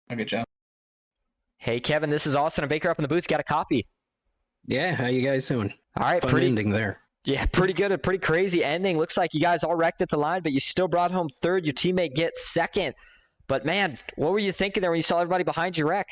Good job. Hey, Kevin, this is Austin and Baker up in the booth. Got a copy. Yeah, how you guys doing? All right, Fun ending there. Yeah, pretty good. A pretty crazy ending. Looks like you guys all wrecked at the line, but you still brought home third. Your teammate gets second. But, man, what were you thinking there when you saw everybody behind you wreck?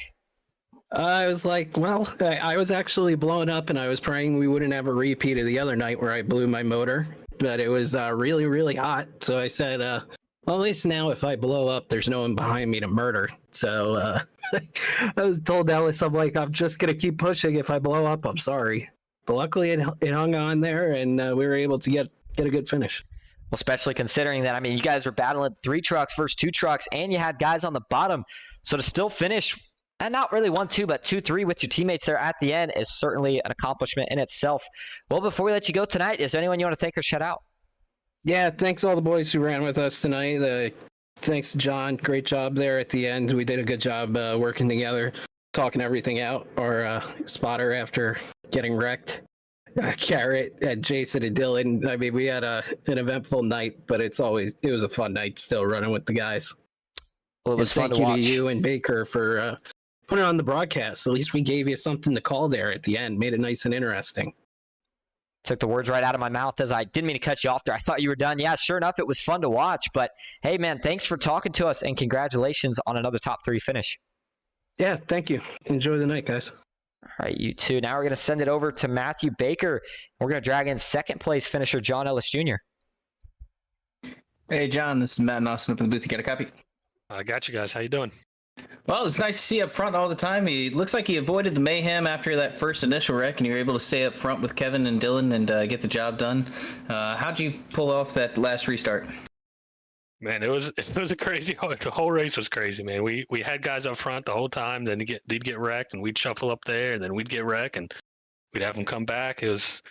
I was like, well, I was actually blown up, and I was praying we wouldn't have a repeat of the other night where I blew my motor. But it was really, really hot. So I said, well, at least now if I blow up, there's no one behind me to murder. So I was told Ellis, I'm like, I'm just going to keep pushing. If I blow up, I'm sorry. But luckily it hung on there, and we were able to get a good finish. Well, especially considering that, I mean, you guys were battling 3 trucks versus 2 trucks, and you had guys on the bottom. So to still finish, and not really 1-2, but 2-3 with your teammates there at the end is certainly an accomplishment in itself. Well, before we let you go tonight, is there anyone you want to thank or shout out? Yeah, thanks all the boys who ran with us tonight. Thanks, John. Great job there at the end. We did a good job working together, talking everything out. Our spotter after getting wrecked. Garrett and Jason and Dylan. I mean, we had an eventful night, but it was a fun night still running with the guys. Well, it was fun to watch. Thank you to you and Baker for putting on the broadcast. At least we gave you something to call there at the end. Made it nice and interesting. Took the words right out of my mouth as I didn't mean to cut you off there. I thought you were done. Yeah, sure enough, it was fun to watch. But, hey, man, thanks for talking to us, and congratulations on another top 3 finish. Yeah, thank you. Enjoy the night, guys. All right, you too. Now we're going to send it over to Matthew Baker. We're going to drag in second-place finisher John Ellis Jr. Hey, John, this is Matt and Austin up in the booth. You got a copy? I got you guys. How you doing? Well, it's nice to see you up front all the time. He looks like he avoided the mayhem after that first initial wreck, and you were able to stay up front with Kevin and Dylan and get the job done. How'd you pull off that last restart? Man, it was a crazy. The whole race was crazy, man. We had guys up front the whole time. Then they'd get wrecked, and we'd shuffle up there, and then we'd get wrecked, and we'd have them come back. It was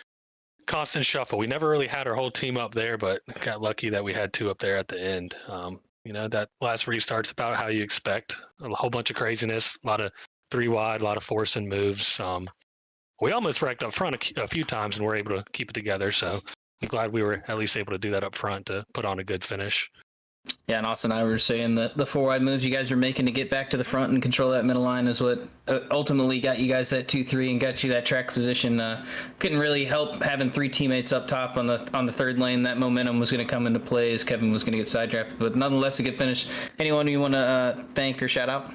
constant shuffle. We never really had our whole team up there, but got lucky that we had 2 up there at the end. That last restart's about how you expect. A whole bunch of craziness, a lot of 3 wide, a lot of forcing moves. We almost wrecked up front a few times and were able to keep it together. So I'm glad we were at least able to do that up front to put on a good finish. Yeah, and Austin and I were saying that the 4 wide moves you guys are making to get back to the front and control that middle line is what ultimately got you guys that 2-3 and got you that track position. Couldn't really help having 3 teammates up top on the third lane. That momentum was going to come into play as Kevin was going to get sidetracked. But nonetheless, a good finish. Anyone you want to thank or shout out?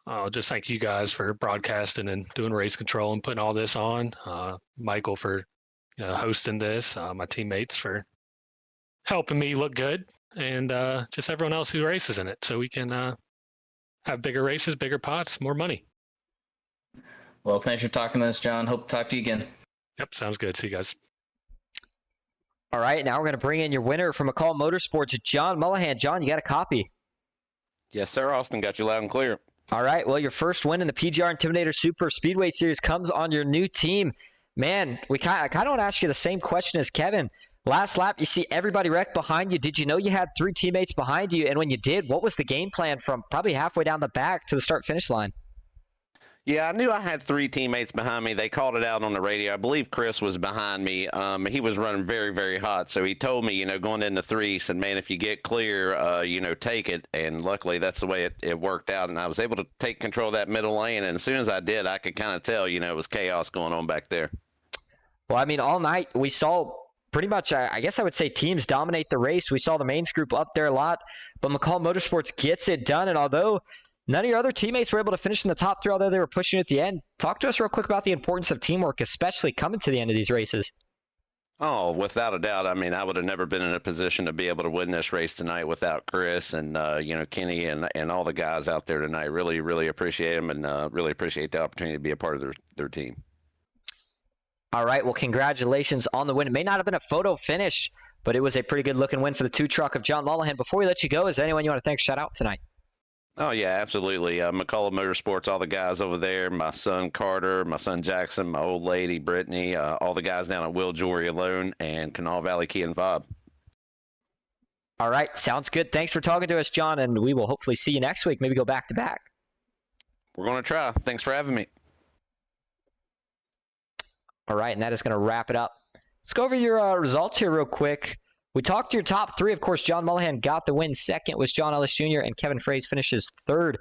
I'll just thank you guys for broadcasting and doing race control and putting all this on. Michael for hosting this. My teammates for helping me look good. And just everyone else who races in it, so we can have bigger races, bigger pots, more money. Well, thanks for talking to us, John. Hope to talk to you again. Yep, sounds good. See you guys. All right, now we're going to bring in your winner from McCall Motorsports, John Mullihan. John, you got a copy? Yes, sir, Austin. Got you loud and clear. All right, well, your first win in the PGR Intimidator Superspeedway Series comes on your new team. Man, I kind of want to ask you the same question as Kevin. Last lap, you see everybody wrecked behind you. Did you know you had 3 teammates behind you? And when you did, what was the game plan from probably halfway down the back to the start-finish line? Yeah, I knew I had 3 teammates behind me. They called it out on the radio. I believe Chris was behind me. He was running very, very hot. So he told me, going into 3, he said, man, if you get clear, take it. And luckily, that's the way it worked out. And I was able to take control of that middle lane. And as soon as I did, I could kind of tell, it was chaos going on back there. Well, I mean, all night we saw pretty much, I guess I would say, teams dominate the race. We saw the mains group up there a lot, but McCall Motorsports gets it done. And although none of your other teammates were able to finish in the top 3, although they were pushing at the end, talk to us real quick about the importance of teamwork, especially coming to the end of these races. Oh, without a doubt. I mean, I would have never been in a position to be able to win this race tonight without Chris and, Kenny and all the guys out there tonight. Really, really appreciate them and really appreciate the opportunity to be a part of their team. All right, well, congratulations on the win. It may not have been a photo finish, but it was a pretty good-looking win for the 2 truck of John Lolahan. Before we let you go, is there anyone you want to thank, shout out tonight? Oh, yeah, absolutely. McCullough Motorsports, all the guys over there, my son Carter, my son Jackson, my old lady Brittany, all the guys down at Will Jewelry Alone, and Canal Valley Key and Fob. All right, sounds good. Thanks for talking to us, John, and we will hopefully see you next week. Maybe go back-to-back. We're going to try. Thanks for having me. All right, and that is going to wrap it up. Let's go over your results here real quick. We talked to your top 3. Of course, John Mullahan got the win. Second was John Ellis Jr., and Kevin Fraze finishes 3rd.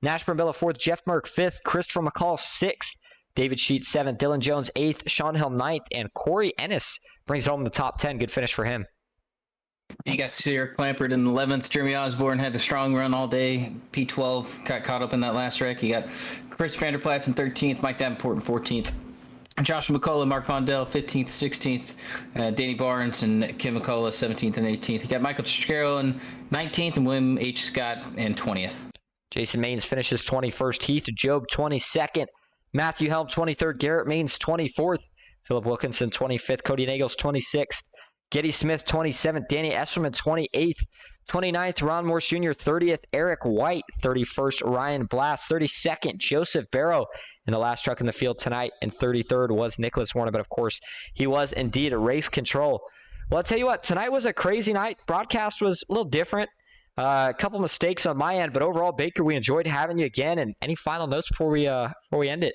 Nash Brambilla 4th, Jeff Merck 5th, Christopher McCall 6th, David Sheets 7th, Dylan Jones 8th, Sean Hill 9th, and Corey Ennis brings home the top 10. Good finish for him. You got Sierra Clampert in 11th. Jeremy Osborne had a strong run all day. P12 got caught up in that last wreck. You got Chris Vanderplatz in 13th, Mike Davenport in 14th. Josh McCullough, Mark Vondell, 15th, 16th. Danny Barnes and Kim McCullough, 17th and 18th. You got Michael Shapiro in 19th and William H. Scott in 20th. Jason Maines finishes 21st. Heath Job 22nd. Matthew Helm 23rd. Garrett Maines 24th. Philip Wilkinson 25th. Cody Nagels 26th. Getty Smith 27th. Danny Esserman 28th. 29th, Ron Morse Jr., 30th, Eric White, 31st, Ryan Blast, 32nd, Joseph Barrow in the last truck in the field tonight, and 33rd was Nicholas Warner, but of course, he was indeed a race control. Well, I'll tell you what, tonight was a crazy night. Broadcast was a little different. A couple mistakes on my end, but overall, Baker, we enjoyed having you again, and any final notes before we end it?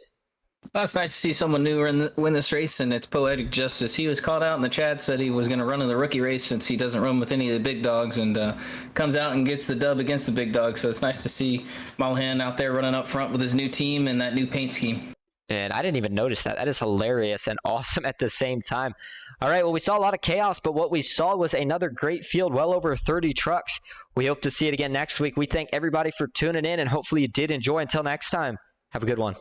Well, it's nice to see someone new win this race, and it's poetic justice. He was called out in the chat, said he was going to run in the rookie race since he doesn't run with any of the big dogs, and comes out and gets the dub against the big dogs. So it's nice to see Mullahan out there running up front with his new team and that new paint scheme. And I didn't even notice that. That is hilarious and awesome at the same time. All right, well, we saw a lot of chaos, but what we saw was another great field, well over 30 trucks. We hope to see it again next week. We thank everybody for tuning in, and hopefully you did enjoy. Until next time, have a good one.